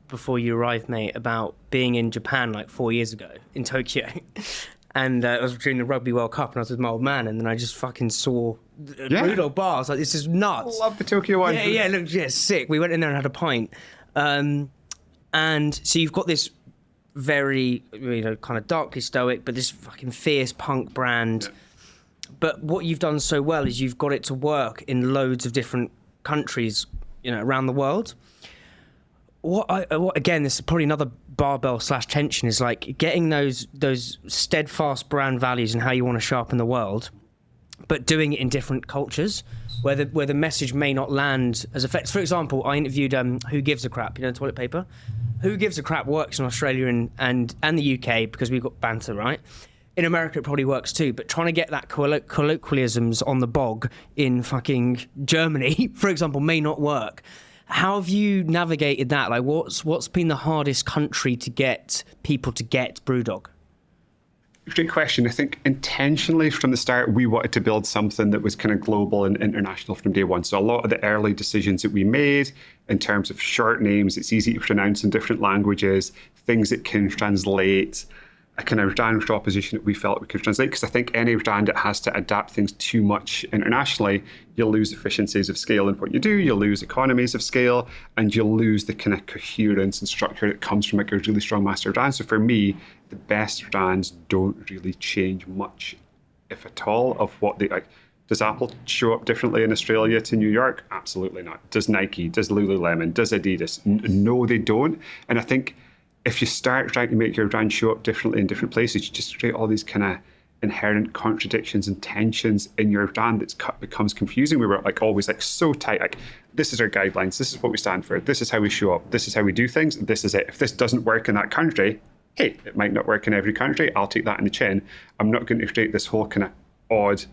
before you arrived, mate, about being in Japan like 4 years ago in Tokyo. And I was during the Rugby World Cup and I was with my old man, and then I just fucking saw Brewdog bar. I was like, this is nuts. I love the Tokyo one. Yeah, look, sick. We went in there and had a pint. And so you've got this very, kind of darkly stoic, but this fucking fierce punk brand. Yeah. But what you've done so well is you've got it to work in loads of different countries, around the world. What again, this is probably another barbell / tension, is like getting those steadfast brand values and how you want to show up in the world, but doing it in different cultures where the message may not land as effective. For example, I interviewed Who Gives a Crap, toilet paper. Who Gives a Crap works in Australia and the UK because we've got banter, right? In America, it probably works too, but trying to get that colloquialisms on the bog in fucking Germany, for example, may not work. How have you navigated that? Like, what's been the hardest country to get people to get Brewdog? Great question. I think intentionally from the start, we wanted to build something that was kind of global and international from day one. So a lot of the early decisions that we made in terms of short names, it's easy to pronounce in different languages, things that can translate, a kind of brand proposition that we felt we could translate, because I think any brand that has to adapt things too much internationally, you'll lose efficiencies of scale in what you do, you'll lose economies of scale, and you'll lose the kind of coherence and structure that comes from like a really strong master brand. So for me, the best brands don't really change much, if at all, of what they like. Does Apple show up differently in Australia to New York? Absolutely not. Does Nike, does Lululemon, does Adidas? No, they don't. And I think if you start trying to make your brand show up differently in different places, you just create all these kind of inherent contradictions and tensions in your brand that becomes confusing. We were like always like so tight, like this is our guidelines, this is what we stand for, this is how we show up, this is how we do things, this is it. If this doesn't work in that country, hey, it might not work in every country, I'll take that in the chin. I'm not going to create this whole kind of odd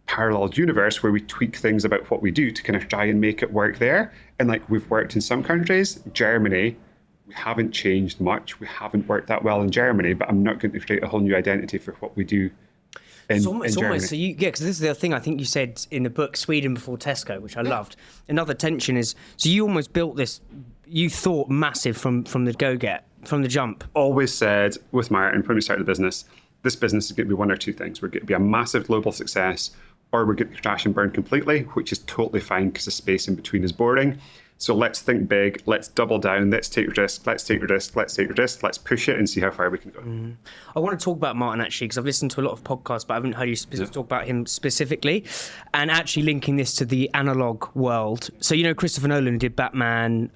parallel universe where we tweak things about what we do to kind of try and make it work there. And like we've worked in some countries, Germany, we haven't changed much. We haven't worked that well in Germany, but I'm not going to create a whole new identity for what we do in Germany. Almost, so because this is the thing I think you said in the book, Sweden Before Tesco, which I loved. Another tension is, so you almost built this, you thought massive from the from the jump. Always said with Martin, when we started the business, this business is going to be one or two things. We're going to be a massive global success, or we're going to crash and burn completely, which is totally fine because the space in between is boring. So let's think big, let's double down, let's take risks, let's push it and see how far we can go. I want to talk about Martin actually, because I've listened to a lot of podcasts, but I haven't heard you talk about him specifically. And actually linking this to the analog world. So, Christopher Nolan did Batman,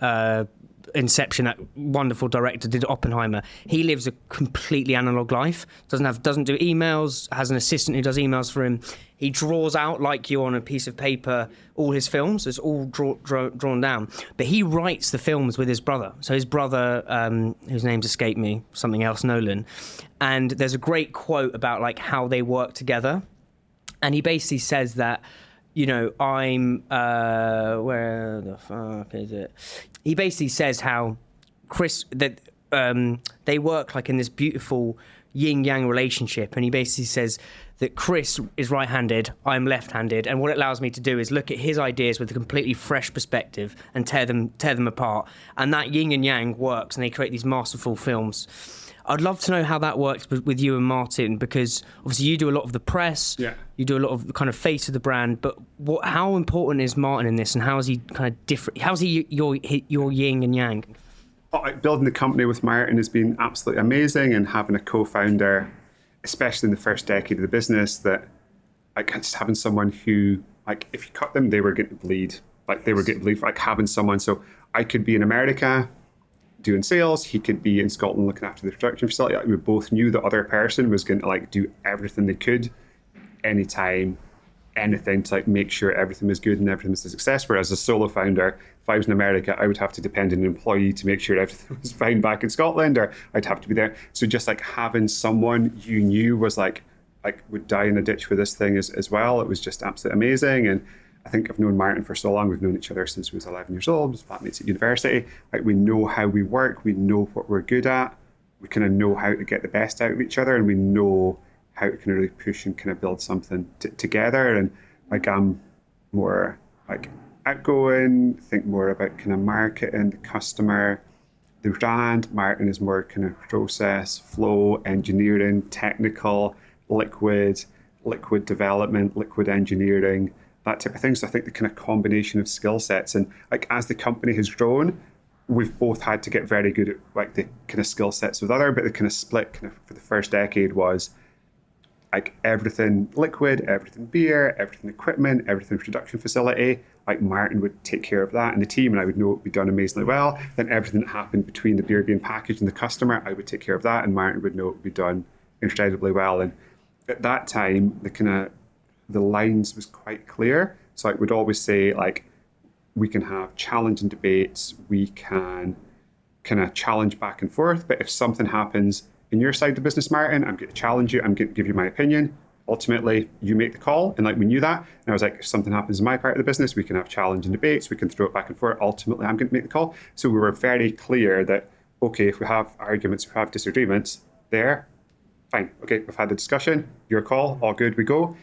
Inception, that wonderful director, did Oppenheimer. He lives a completely analog life, doesn't do emails, has an assistant who does emails for him. He draws out, like you, on a piece of paper, all his films. It's all drawn down. But he writes the films with his brother. So his brother, whose name's escaped me, something else, Nolan. And there's a great quote about like how they work together. And he basically says that, I'm, where the fuck is it? He basically says how they work like in this beautiful yin-yang relationship. And he basically says that Chris is right-handed, I'm left-handed, and what it allows me to do is look at his ideas with a completely fresh perspective and tear them apart. And that yin and yang works, and they create these masterful films. I'd love to know how that works with you and Martin, because obviously you do a lot of the press, you do a lot of the kind of face of the brand, but how important is Martin in this, and how is he kind of different? How's he your yin and yang? Building the company with Martin has been absolutely amazing, and having a co-founder, especially in the first decade of the business, that like just having someone who, like, if you cut them, they were getting to bleed. Like they were getting to bleed. Like having someone, so I could be in America doing sales, he could be in Scotland looking after the production facility. Like we both knew the other person was going to like do everything they could, anytime, anything to like make sure everything was good and everything was a success. Whereas as a solo founder, if I was in America, I would have to depend on an employee to make sure everything was fine back in Scotland, or I'd have to be there. So just like having someone you knew was like would die in a ditch for this thing as well. It was just absolutely amazing. And I think I've known Martin for so long. We've known each other since we was 11 years old, flatmates at university. Like we know how we work, we know what we're good at, we kind of know how to get the best out of each other, and we know how to kind of really push and kind of build something together. And like I'm more like outgoing, think more about kind of marketing, the customer, the brand. Martin is more kind of process, flow, engineering, technical, liquid development, liquid engineering, that type of thing. So I think the kind of combination of skill sets, and like as the company has grown, we've both had to get very good at like the kind of skill sets with other, but the kind of split kind of for the first decade was like everything liquid, everything beer, everything equipment, everything production facility. Like Martin would take care of that and the team, and I would know it would be done amazingly well. Then everything that happened between the beer being packaged and the customer, I would take care of that, and Martin would know it would be done incredibly well. And at that time, the lines was quite clear. So I would always say, like, we can have challenging debates, we can kind of challenge back and forth, but if something happens in your side of the business, Martin, I'm going to challenge you, I'm going to give you my opinion. Ultimately, you make the call, and like we knew that. And I was like, if something happens in my part of the business, we can have challenging debates, we can throw it back and forth. Ultimately, I'm going to make the call. So we were very clear that, okay, if we have arguments, if we have disagreements there, fine. Okay, we've had the discussion, your call, all good, we go.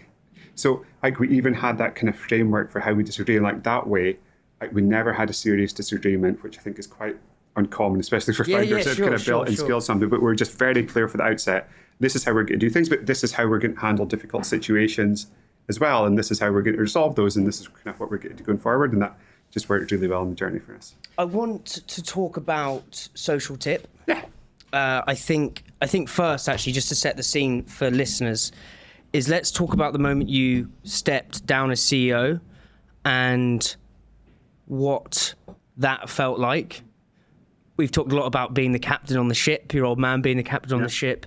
So like we even had that kind of framework for how we disagree, and like that way, like we never had a serious disagreement, which I think is quite uncommon, especially for founders that have kind of built and scaled something. But we're just very clear for the outset, this is how we're going to do things, but this is how we're going to handle difficult situations as well, and this is how we're going to resolve those, and this is kind of what we're going to do going forward, and that just worked really well in the journey for us. I want to talk about Social Tip. Yeah. I think first, actually, just to set the scene for listeners, is let's talk about the moment you stepped down as CEO and what that felt like. We've talked a lot about being the captain on the ship, your old man being the captain on the ship.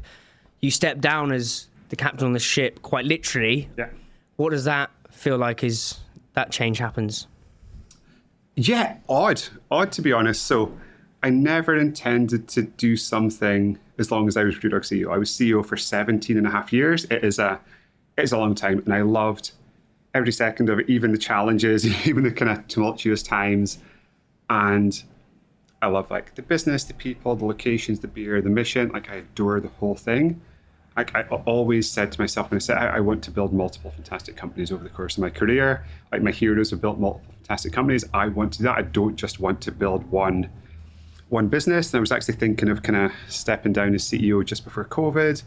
You stepped down as the captain on the ship, quite literally. Yeah. What does that feel like is that change happens? Yeah, odd to be honest. So I never intended to do something as long as I was Brewdog CEO. I was CEO for 17 and a half years. It is a long time, and I loved every second of it, even the challenges, even the kind of tumultuous times. And I love like the business, the people, the locations, the beer, the mission. Like I adore the whole thing. Like I always said to myself when I said I want to build multiple fantastic companies over the course of my career. Like my heroes have built multiple fantastic companies. I want to do that. I don't just want to build one business. And I was actually thinking of kind of stepping down as CEO just before COVID,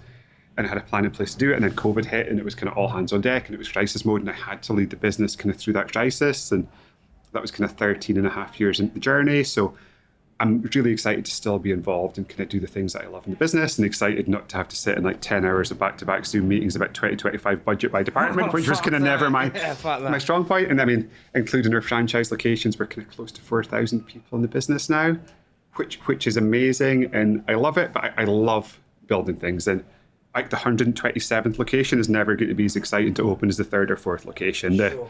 and I had a plan in place to do it. And then COVID hit, and it was kind of all hands on deck, and it was crisis mode, and I had to lead the business kind of through that crisis. And that was kind of 13 and a half years into the journey. So I'm really excited to still be involved and kind of do the things that I love in the business, and excited not to have to sit in like 10 hours of back-to-back Zoom meetings about 2025 budget by department, which was kind of never my strong point. And I mean, including our franchise locations, we're kind of close to 4,000 people in the business now, which is amazing, and I love it, but I love building things. And like the 127th location is never going to be as exciting to open as the third or fourth location. Sure.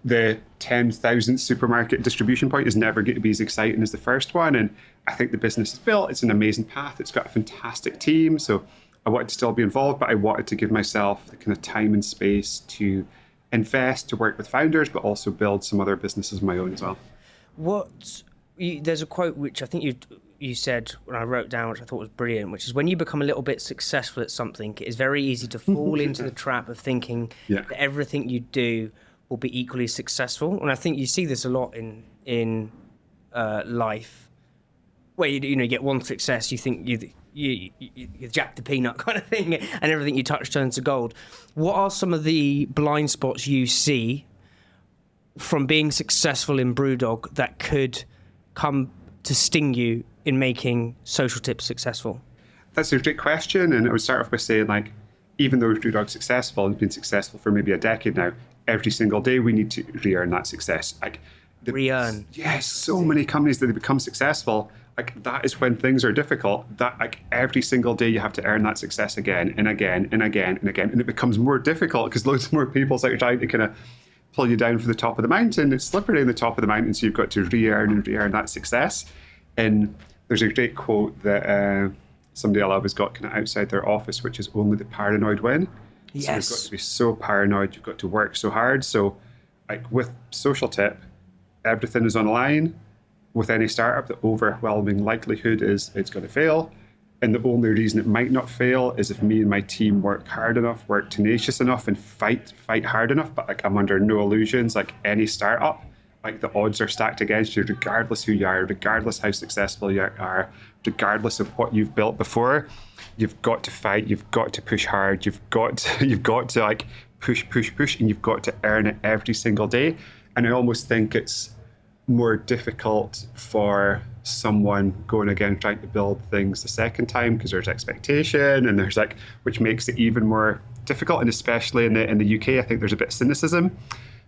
The 10,000th supermarket distribution point is never going to be as exciting as the first one. And I think the business is built. It's an amazing path. It's got a fantastic team. So I wanted to still be involved, but I wanted to give myself the kind of time and space to invest, to work with founders, but also build some other businesses of my own as well. There's a quote which I think you said when I wrote down, which I thought was brilliant, which is when you become a little bit successful at something, it is very easy to fall into the trap of thinking that everything you do will be equally successful. And I think you see this a lot in life, where you get one success, you think you Jack the Peanut kind of thing, and everything you touch turns to gold. What are some of the blind spots you see from being successful in Brewdog that could come to sting you in making Social Tips successful? That's a great question, and I would start off by saying, like, even though Brewdog's successful and been successful for maybe a decade now, every single day we need to re-earn that success. Like re-earn. Yes, so many companies that they become successful, like that is when things are difficult. That like every single day you have to earn that success again and again and again and again, and it becomes more difficult because loads more people are trying to kind of pull you down from the top of the mountain. It's slippery on the top of the mountain, so you've got to re-earn that success. And there's a great quote that somebody I love has got kind of outside their office, which is only the paranoid win. Yes. So you've got to be so paranoid, you've got to work so hard. So like with Social Tip, everything is online. With any startup, the overwhelming likelihood is it's going to fail. And the only reason it might not fail is if me and my team work hard enough, work tenacious enough, and fight hard enough. But like I'm under no illusions, like any startup, like the odds are stacked against you, regardless who you are, regardless how successful you are, regardless of what you've built before. You've got to fight, you've got to push hard, you've got to like push, and you've got to earn it every single day. And I almost think it's more difficult for someone going again trying to build things the second time because there's expectation, and there's like, which makes it even more difficult. And especially in the UK, I think there's a bit of cynicism.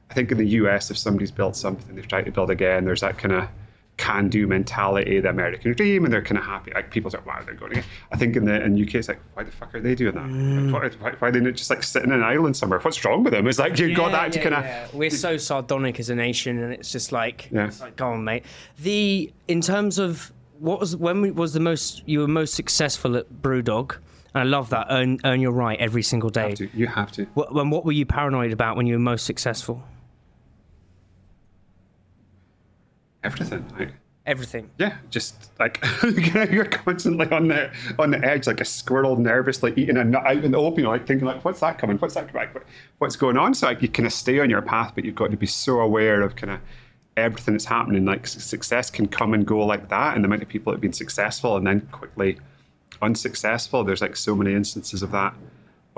I think in the US, if somebody's built something they've tried to build again, there's that kind of can-do mentality, the American dream, and they're kind of happy. Like people say, wow, they're going again. I think in UK, it's like, why the fuck are they doing that? Like, why are they not just like sitting in an island somewhere? What's wrong with them? It's like you've got that to kind of. Yeah. We're so sardonic as a nation, and it's just like, it's like, go on, mate. In terms of when was you were most successful at Brewdog? And I love that. Earn your right every single day. You have to. What were you paranoid about when you were most successful? Everything. Yeah, just like you're constantly on the edge, like a squirrel nervously eating a nut out in the open, like thinking like, what's that coming? What's that coming? What's going on? So like you kind of stay on your path, but you've got to be so aware of kind of everything that's happening. Like success can come and go like that, and the amount of people that have been successful and then quickly unsuccessful. There's like so many instances of that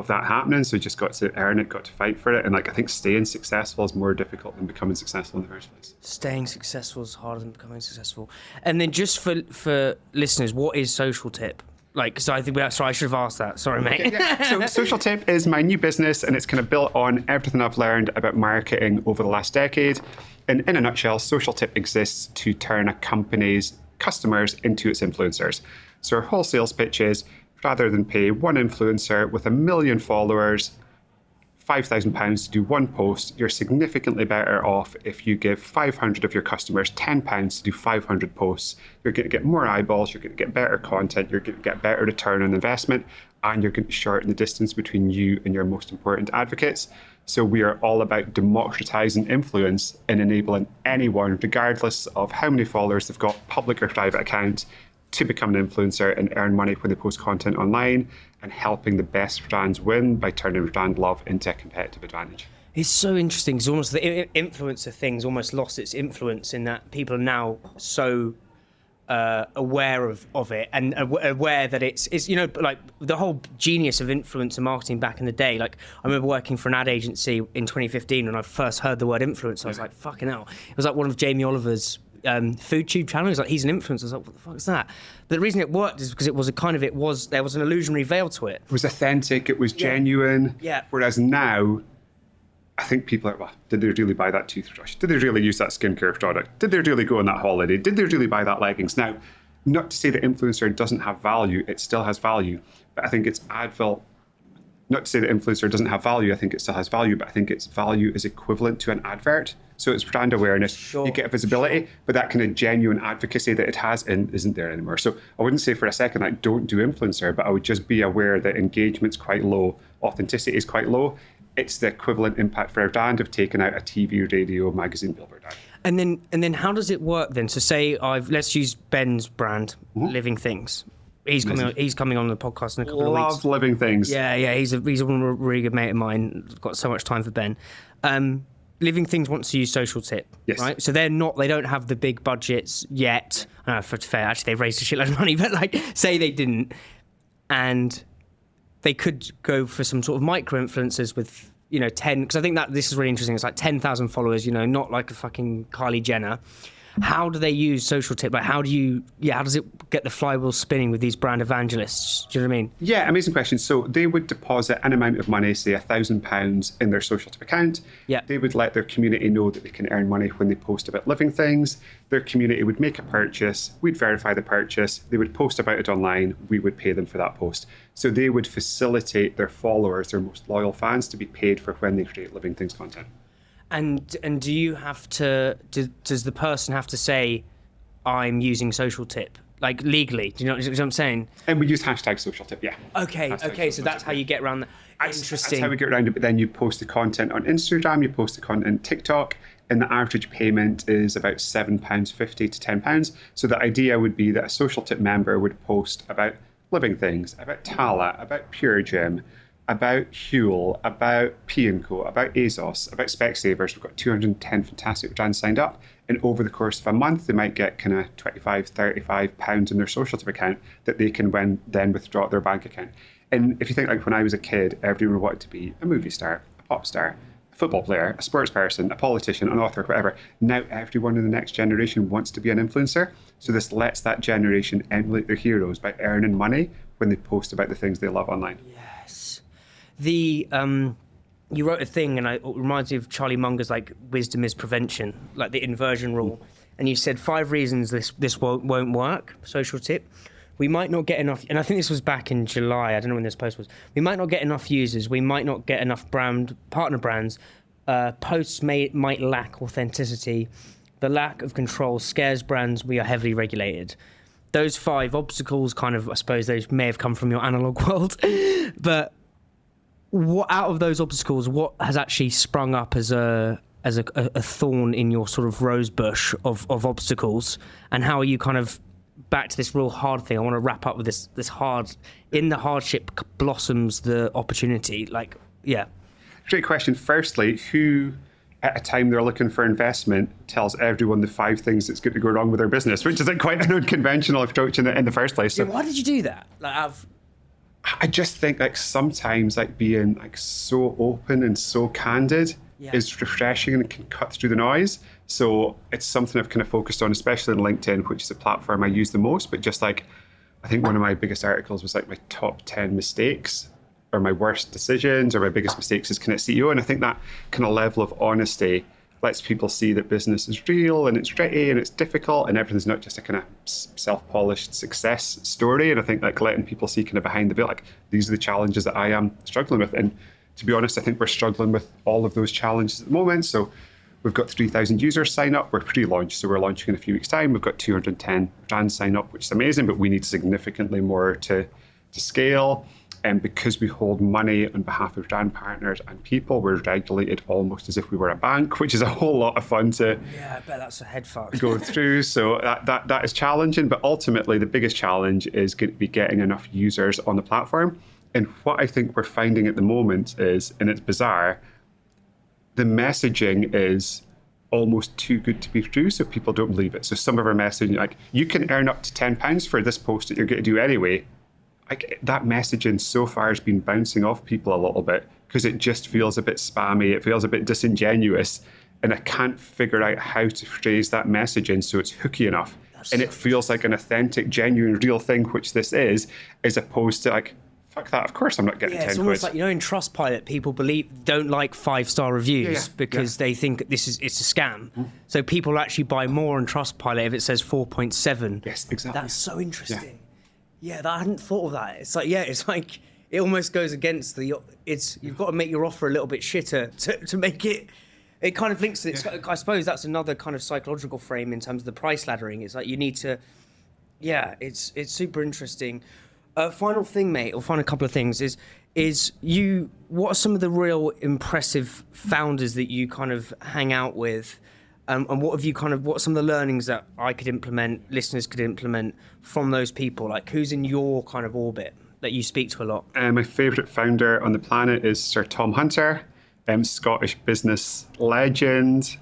happening. So you just got to earn it, got to fight for it. And like I think staying successful is more difficult than becoming successful in the first place. Staying successful is harder than becoming successful. And then just for listeners, what is Social Tip? Like, so I think I should have asked that. Sorry, mate. Yeah. So Social Tip is my new business, and it's kind of built on everything I've learned about marketing over the last decade. And in a nutshell, Social Tip exists to turn a company's customers into its influencers. So our whole sales pitch is rather than pay one influencer with 1 million followers £5,000 to do one post, you're significantly better off if you give 500 of your customers £10 to do 500 posts. You're going to get more eyeballs, you're going to get better content, you're going to get better return on investment, and you're going to shorten the distance between you and your most important advocates. So we are all about democratizing influence and enabling anyone, regardless of how many followers they've got, public or private account, to become an influencer and earn money when they post content online, and helping the best brands win by turning brand love into a competitive advantage. It's so interesting because almost the influencer thing's almost lost its influence in that people are now so aware of it and aware that it's like the whole genius of influencer marketing back in the day. Like I remember working for an ad agency in 2015 when I first heard the word influencer. I was like, fucking hell. It was like one of Jamie Oliver's food tube channels. Like he's an influencer. I was like, what the fuck is that? But the reason it worked is because there was an illusionary veil to it. It was authentic, it was genuine. Yeah. Whereas now, I think people are, well, did they really buy that toothbrush? Did they really use that skincare product? Did they really go on that holiday? Did they really buy that leggings? Now, not to say that influencer doesn't have value, it still has value. But I think it's Advil. Not to say that influencer doesn't have value, I think it still has value, but I think its value is equivalent to an advert. So it's brand awareness, you get visibility, but that kind of genuine advocacy that it has isn't there anymore. So I wouldn't say for a second, like, don't do influencer, but I would just be aware that engagement's quite low, authenticity is quite low. It's the equivalent impact for a brand of taking out a TV, radio, magazine, billboard ad. And then how does it work then? So say let's use Ben's brand, Living Things. He's coming on the podcast in a couple of weeks. Love Living Things. Yeah. He's a really good mate of mine. Got so much time for Ben. Living Things wants to use Social Tip, right? So they don't have the big budgets yet. I know, for fair, actually they've raised a shitload of money, but like say they didn't, and they could go for some sort of micro influencers with 10. Because I think that this is really interesting. It's like 10,000 followers, not like a fucking Kylie Jenner. How do they use Social Tip? Like, how does it get the flywheel spinning with these brand evangelists? Do you know what I mean? Yeah, amazing question. So they would deposit an amount of money, say £1,000 in their Social Tip account. Yeah. They would let their community know that they can earn money when they post about living things. Their community would make a purchase. We'd verify the purchase. They would post about it online. We would pay them for that post. So they would facilitate their followers, their most loyal fans, to be paid for when they create living things content. And do you have to? Does the person have to say, "I'm using Social Tip"? Like legally? Do you know what I'm saying? And we use hashtag Social Tip, yeah. Okay. So that's how you get around that. Interesting. That's how we get around it. But then you post the content on Instagram, you post the content on TikTok, and the average payment is about £7.50 to £10. So the idea would be that a Social Tip member would post about living things, about Tala, about Pure Gym, about Huel, about P&Co, about ASOS, about Specsavers. We've got 210 fantastic brands signed up. And over the course of a month, they might get kind of £25, £35 in their Social Tip account that they can then withdraw at their bank account. And if you think like when I was a kid, everyone wanted to be a movie star, a pop star, a football player, a sports person, a politician, an author, whatever. Now everyone in the next generation wants to be an influencer. So this lets that generation emulate their heroes by earning money when they post about the things they love online. Yes. You wrote a thing, and it reminds me of Charlie Munger's like wisdom is prevention, like the inversion rule. And you said 5 reasons this won't work. Social Tip. We might not get enough, and I think this was back in July. I don't know when this post was. We might not get enough users. We might not get enough partner brands. Posts might lack authenticity. The lack of control scares brands. We are heavily regulated. Those 5 obstacles, kind of, I suppose, those may have come from your analog world, but what out of those obstacles, what has actually sprung up as a thorn in your sort of rose bush of obstacles, and how are you kind of back to this real hard thing? I want to wrap up with this hard. In the hardship blossoms the opportunity. Like, yeah. Great question. Firstly, who at a time they're looking for investment tells everyone the 5 things that's going to go wrong with their business, which is like quite an unconventional approach in the first place. So yeah, why did you do that? Like, I just think like sometimes like being like so open and so candid is refreshing and can cut through the noise. So it's something I've kind of focused on, especially on LinkedIn, which is a platform I use the most. But just like, I think one of my biggest articles was like my top 10 mistakes or my worst decisions or my biggest mistakes as kind of CEO. And I think that kind of level of honesty lets people see that business is real and it's gritty and it's difficult and everything's not just a kind of self-polished success story. And I think like letting people see kind of behind the veil, like these are the challenges that I am struggling with. And to be honest, I think we're struggling with all of those challenges at the moment. So we've got 3,000 users sign up. We're pre-launched, so we're launching in a few weeks' time. We've got 210 brands sign up, which is amazing, but we need significantly more to scale. And because we hold money on behalf of brand partners and people, we're regulated almost as if we were a bank, which is a whole lot of fun to I bet that's a head fuck. go through. So that is challenging, but ultimately the biggest challenge is going to be getting enough users on the platform. And what I think we're finding at the moment is, and it's bizarre, the messaging is almost too good to be true, so people don't believe it. So some of our messaging, like, you can earn up to £10 for this post that you're going to do anyway. Like, that messaging so far has been bouncing off people a little bit because it just feels a bit spammy, it feels a bit disingenuous, and I can't figure out how to phrase that messaging so it's hooky enough. And it feels like an authentic, genuine, real thing, which this is, as opposed to like, fuck that, of course I'm not getting 10 it's quid. almost like, you know, in Trustpilot, people don't like 5-star reviews because they think it's a scam. So people actually buy more on Trustpilot if it says 4.7. Yes, exactly. That's so interesting. Yeah, I hadn't thought of that. It's like it almost goes against you've got to make your offer a little bit shitter to make it. It kind of links to it. I suppose that's another kind of psychological frame in terms of the price laddering. It's like you need to, it's super interesting. Final thing, mate, or final couple of things is what are some of the real impressive founders that you kind of hang out with? And what are some of the learnings that I could implement, listeners could implement from those people? Like, who's in your kind of orbit that you speak to a lot? My favourite founder on the planet is Sir Tom Hunter, Scottish business legend,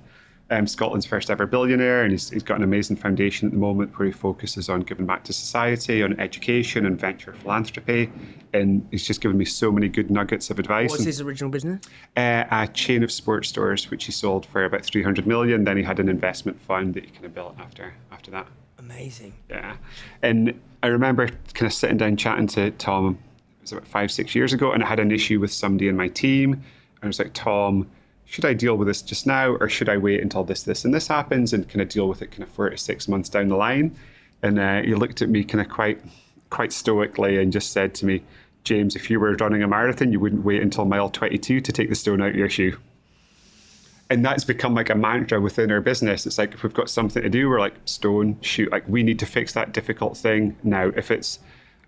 Scotland's first ever billionaire, and he's got an amazing foundation at the moment where he focuses on giving back to society, on education and venture philanthropy, and he's just given me so many good nuggets of advice. What's his original business? A chain of sports stores, which he sold for about 300 million. Then he had an investment fund that he kind of built after that. Amazing. Yeah, and I remember kind of sitting down chatting to Tom, it was about 5-6 years ago, and I had an issue with somebody in my team, and I was like, Tom, should I deal with this just now, or should I wait until this and this happens and kind of deal with it kind of 4 to 6 months down the line? And he looked at me kind of quite stoically and just said to me, James, if you were running a marathon, you wouldn't wait until mile 22 to take the stone out of your shoe. And that's become like a mantra within our business. It's like, if we've got something to do, we're like, stone, shoot, like we need to fix that difficult thing now. If it's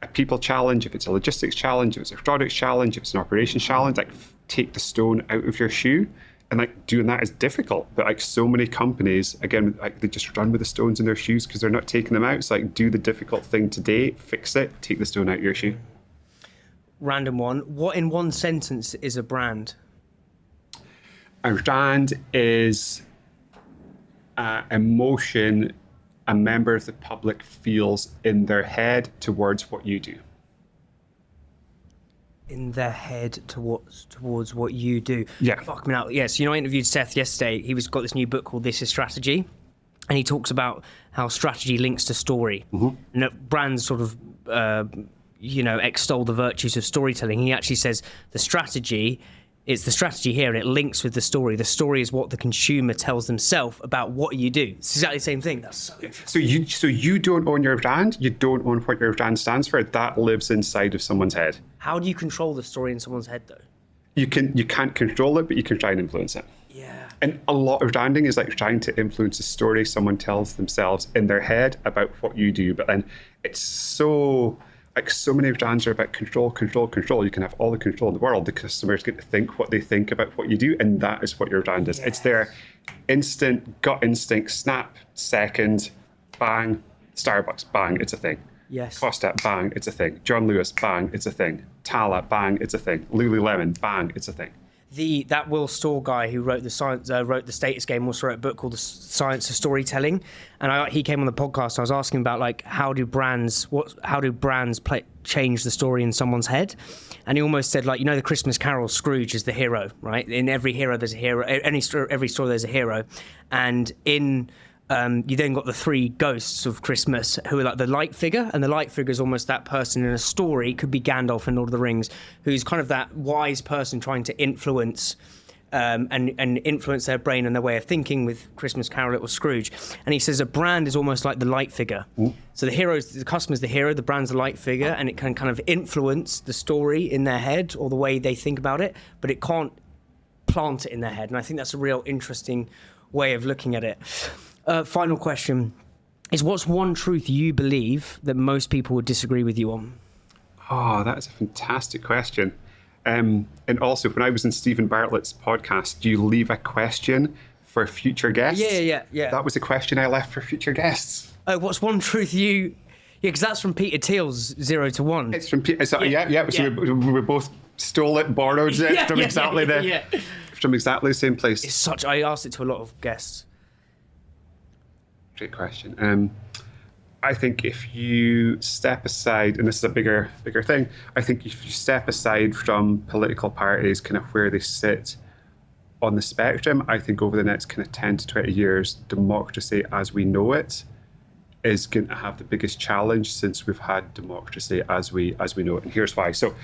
a people challenge, if it's a logistics challenge, if it's a products challenge, if it's an operations challenge, like take the stone out of your shoe. And like doing that is difficult, but like so many companies, again, like they just run with the stones in their shoes because they're not taking them out. It's like, do the difficult thing today, fix it, take the stone out of your shoe. Random one. What in one sentence is a brand? A brand is emotion a member of the public feels in their head towards what you do. In their head towards what you do. Yeah. Fuck me out. Yes, I interviewed Seth yesterday. He's got this new book called This Is Strategy. And he talks about how strategy links to story. And that brands sort of, extol the virtues of storytelling. He actually says the strategy is the strategy here and it links with the story. The story is what the consumer tells themselves about what you do. It's exactly the same thing. That's so interesting. So you don't own your brand. You don't own what your brand stands for. That lives inside of someone's head. How do you control the story in someone's head, though? You can't control it, but you can try and influence it. Yeah. And a lot of branding is like trying to influence a story someone tells themselves in their head about what you do. But then it's so many brands are about control. You can have all the control in the world. The customers get to think what they think about what you do, and that is what your brand is. Yes. It's their instant gut instinct, snap, second, bang, Starbucks, bang, it's a thing. Yes. Costa, bang, it's a thing. John Lewis, bang, it's a thing. Tala, bang, it's a thing. Lululemon, bang, it's a thing. That Will Storr guy who wrote wrote the Status Game also wrote a book called The Science of Storytelling, and he came on the podcast. I was asking about how do brands change the story in someone's head, and he almost said the Christmas Carol, Scrooge is the hero, right? In every hero there's a hero. Every story there's a hero, and in you then got the three ghosts of Christmas who are like the light figure, and the light figure is almost that person in a story. It could be Gandalf in Lord of the Rings, who's kind of that wise person trying to influence and influence their brain and their way of thinking with Christmas Carol or Scrooge. And he says a brand is almost like the light figure. So the customer's the hero, the brand's the light figure, and it can kind of influence the story in their head or the way they think about it, but it can't plant it in their head. And I think that's a real interesting way of looking at it. Final question is, what's one truth you believe that most people would disagree with you on? Oh, that is a fantastic question. And also, when I was in Stephen Bartlett's podcast, do you leave a question for future guests? Yeah. That was a question I left for future guests. Oh, what's one truth you... Yeah, because that's from Peter Thiel's 0 to 1. It's from Peter. So we both stole it, borrowed it from exactly the same place. It's such... I asked it to a lot of guests. Great question. I think if you step aside, and this is a bigger thing, I think if you step aside from political parties, kind of where they sit on the spectrum, I think over the next kind of 10 to 20 years, democracy as we know it is going to have the biggest challenge since we've had democracy as we know it. And here's why. So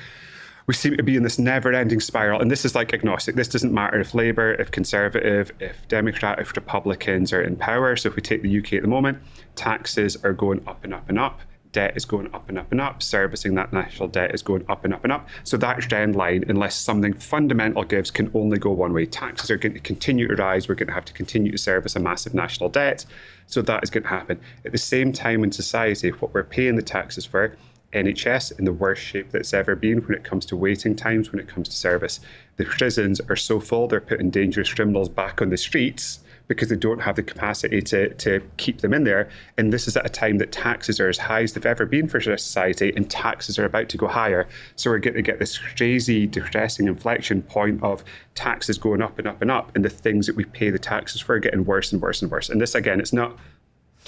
we seem to be in this never-ending spiral, and this is like agnostic. This doesn't matter if Labour, if Conservative, if Democrat, if Republicans are in power. So if we take the UK at the moment, taxes are going up and up and up. Debt is going up and up and up. Servicing that national debt is going up and up and up. So that trend line, unless something fundamental gives, can only go one way. Taxes are going to continue to rise. We're going to have to continue to service a massive national debt. So that is going to happen. At the same time in society, what we're paying the taxes for, NHS in the worst shape that's ever been when it comes to waiting times, when it comes to service. The prisons are so full, they're putting dangerous criminals back on the streets because they don't have the capacity to keep them in there. And this is at a time that taxes are as high as they've ever been for society, and taxes are about to go higher. So we're going to get this crazy, depressing inflection point of taxes going up and up and up, and the things that we pay the taxes for are getting worse and worse and worse. And this, again, it's not...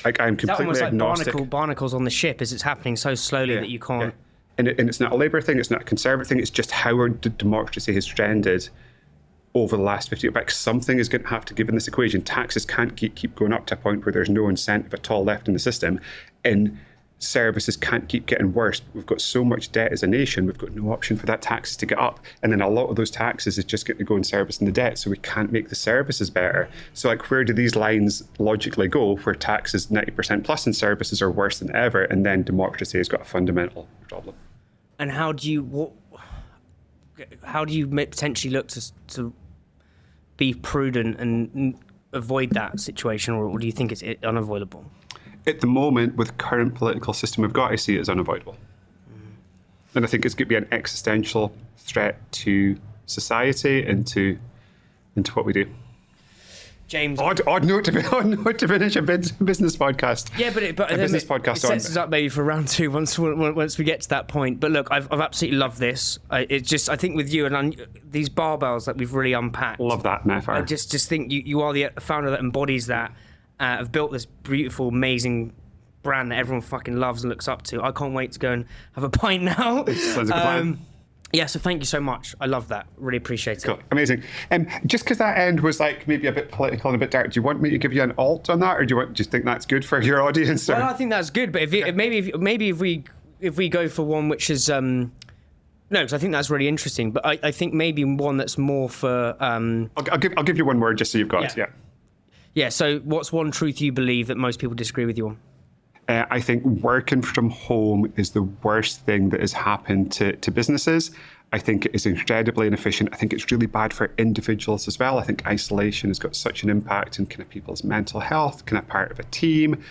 Like, I'm completely agnostic. Barnacles on the ship, as it's happening so slowly that you can't... Yeah. And it's not a Labour thing, it's not a Conservative thing, it's just how our democracy has trended over the last 50 years. Like, something is going to have to give in this equation. Taxes can't keep going up to a point where there's no incentive at all left in the system. And services can't keep getting worse. We've got so much debt as a nation, we've got no option for that taxes to get up. And then a lot of those taxes is just going to go in servicing the debt, so we can't make the services better. So like, where do these lines logically go where taxes 90% plus and services are worse than ever, and then democracy has got a fundamental problem? And how do you potentially look to be prudent and avoid that situation, or do you think it's unavoidable? At the moment, with the current political system we've got, I see it as unavoidable. And I think it's going to be an existential threat to society and to what we do. James, odd note to finish a business podcast. Yeah, but a business podcast it sets us up maybe for round 2 once we get to that point. But look, I've absolutely loved this. I think with you and these barbells that we've really unpacked. Love that metaphor. I just think you are the founder that embodies that. Have built this beautiful, amazing brand that everyone fucking loves and looks up to. I can't wait to go and have a pint now. Sounds like a plan. Yeah, so thank you so much. I love that. Really appreciate it. Cool. Amazing. Just because that end was like maybe a bit political and a bit dark, do you want me to give you an alt on that, or do you think that's good for your audience? Or? Well, I think that's good, but maybe if we go for one which is no, because I think that's really interesting. But I think maybe one that's more for. I'll give you one word just so you've got it. Yeah. Yeah. So, what's one truth you believe that most people disagree with you on? I think working from home is the worst thing that has happened to businesses. I think it is incredibly inefficient. I think it's really bad for individuals as well. I think isolation has got such an impact on kind of people's mental health, kind of part of a team.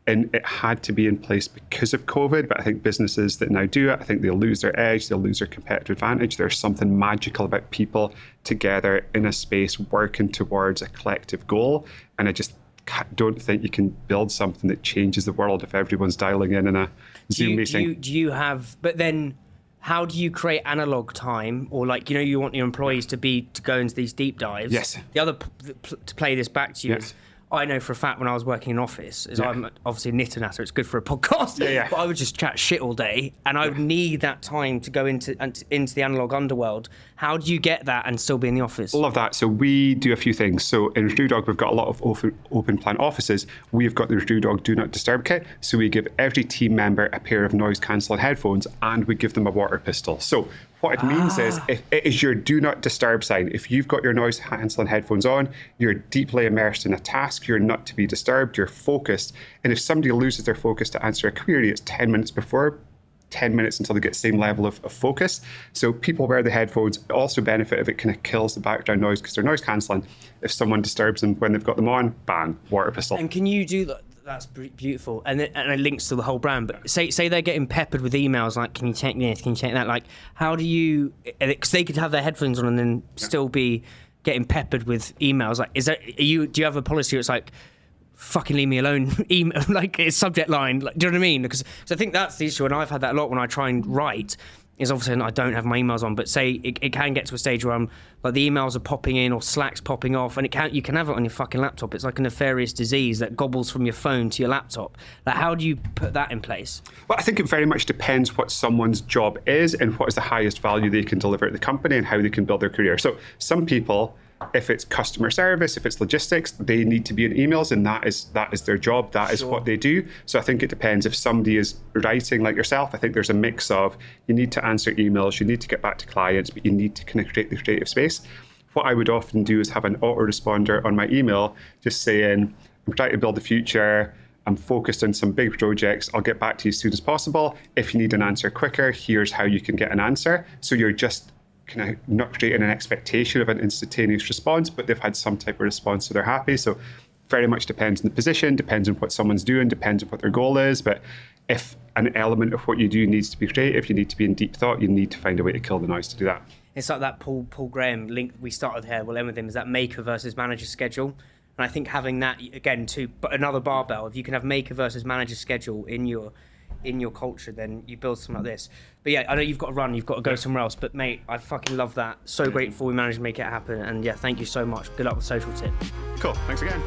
And it had to be in place because of COVID. But I think businesses that now do it, I think they'll lose their edge, they'll lose their competitive advantage. There's something magical about people together in a space working towards a collective goal. And I just don't think you can build something that changes the world if everyone's dialing in a Zoom meeting. Do you have, but then how do you create analog time? Or like, you want your employees to go into these deep dives. Yes. The other, to play this back to you is, I know for a fact when I was working in office, I'm obviously a knitter natter, it's good for a podcast, but I would just chat shit all day, and I would need that time to go into the analog underworld. How do you get that and still be in the office? Love that. So we do a few things. So in Brewdog, we've got a lot of open plan offices. We've got the Brewdog Do Not Disturb kit. So we give every team member a pair of noise cancelling headphones, and we give them a water pistol. So What it means is, if it is your do not disturb sign. If you've got your noise cancelling headphones on, you're deeply immersed in a task, you're not to be disturbed, you're focused. And if somebody loses their focus to answer a query, it's 10 minutes before, 10 minutes until they get the same level of focus. So people wear the headphones, also benefit if it kind of kills the background noise because they're noise cancelling. If someone disturbs them when they've got them on, bang, water pistol. And can you do that? That's beautiful, and it links to the whole brand. But say they're getting peppered with emails like, "Can you check this? Can you check that?" Like, how do you? Because they could have their headphones on and then still be getting peppered with emails. Like, do you have a policy where it's like, "Fucking leave me alone"? Email, like it's subject line. Like, do you know what I mean? Because I think that's the issue, and I've had that a lot when I try and write. Is obviously I don't have my emails on, but say it can get to a stage where I'm like the emails are popping in or Slack's popping off, and you can have it on your fucking laptop. It's like a nefarious disease that gobbles from your phone to your laptop. Like, how do you put that in place? Well, I think it very much depends what someone's job is and what is the highest value they can deliver to the company and how they can build their career. So some people, if it's customer service, if it's logistics, they need to be in emails, and that is their job. That is what they do. So I think it depends. If somebody is writing like yourself, I think there's a mix of you need to answer emails, you need to get back to clients, but you need to kind of create the creative space. What I would often do is have an autoresponder on my email just saying, I'm trying to build the future, I'm focused on some big projects, I'll get back to you as soon as possible. If you need an answer quicker, here's how you can get an answer. So you're just kind of not creating an expectation of an instantaneous response, but they've had some type of response, so they're happy. So very much depends on the position, depends on what someone's doing, depends on what their goal is. But if an element of what you do needs to be creative, you need to be in deep thought, you need to find a way to kill the noise to do that. It's like that Paul Graham link we started here. We'll end with him. Is that maker versus manager schedule? And I think having that again but another barbell. If you can have maker versus manager schedule in your culture, then you build something like this. But yeah, I know you've got to run, you've got to go somewhere else, but mate, I fucking love that. So grateful we managed to make it happen, and yeah, thank you so much. Good luck with Social Tip. Cool, thanks again.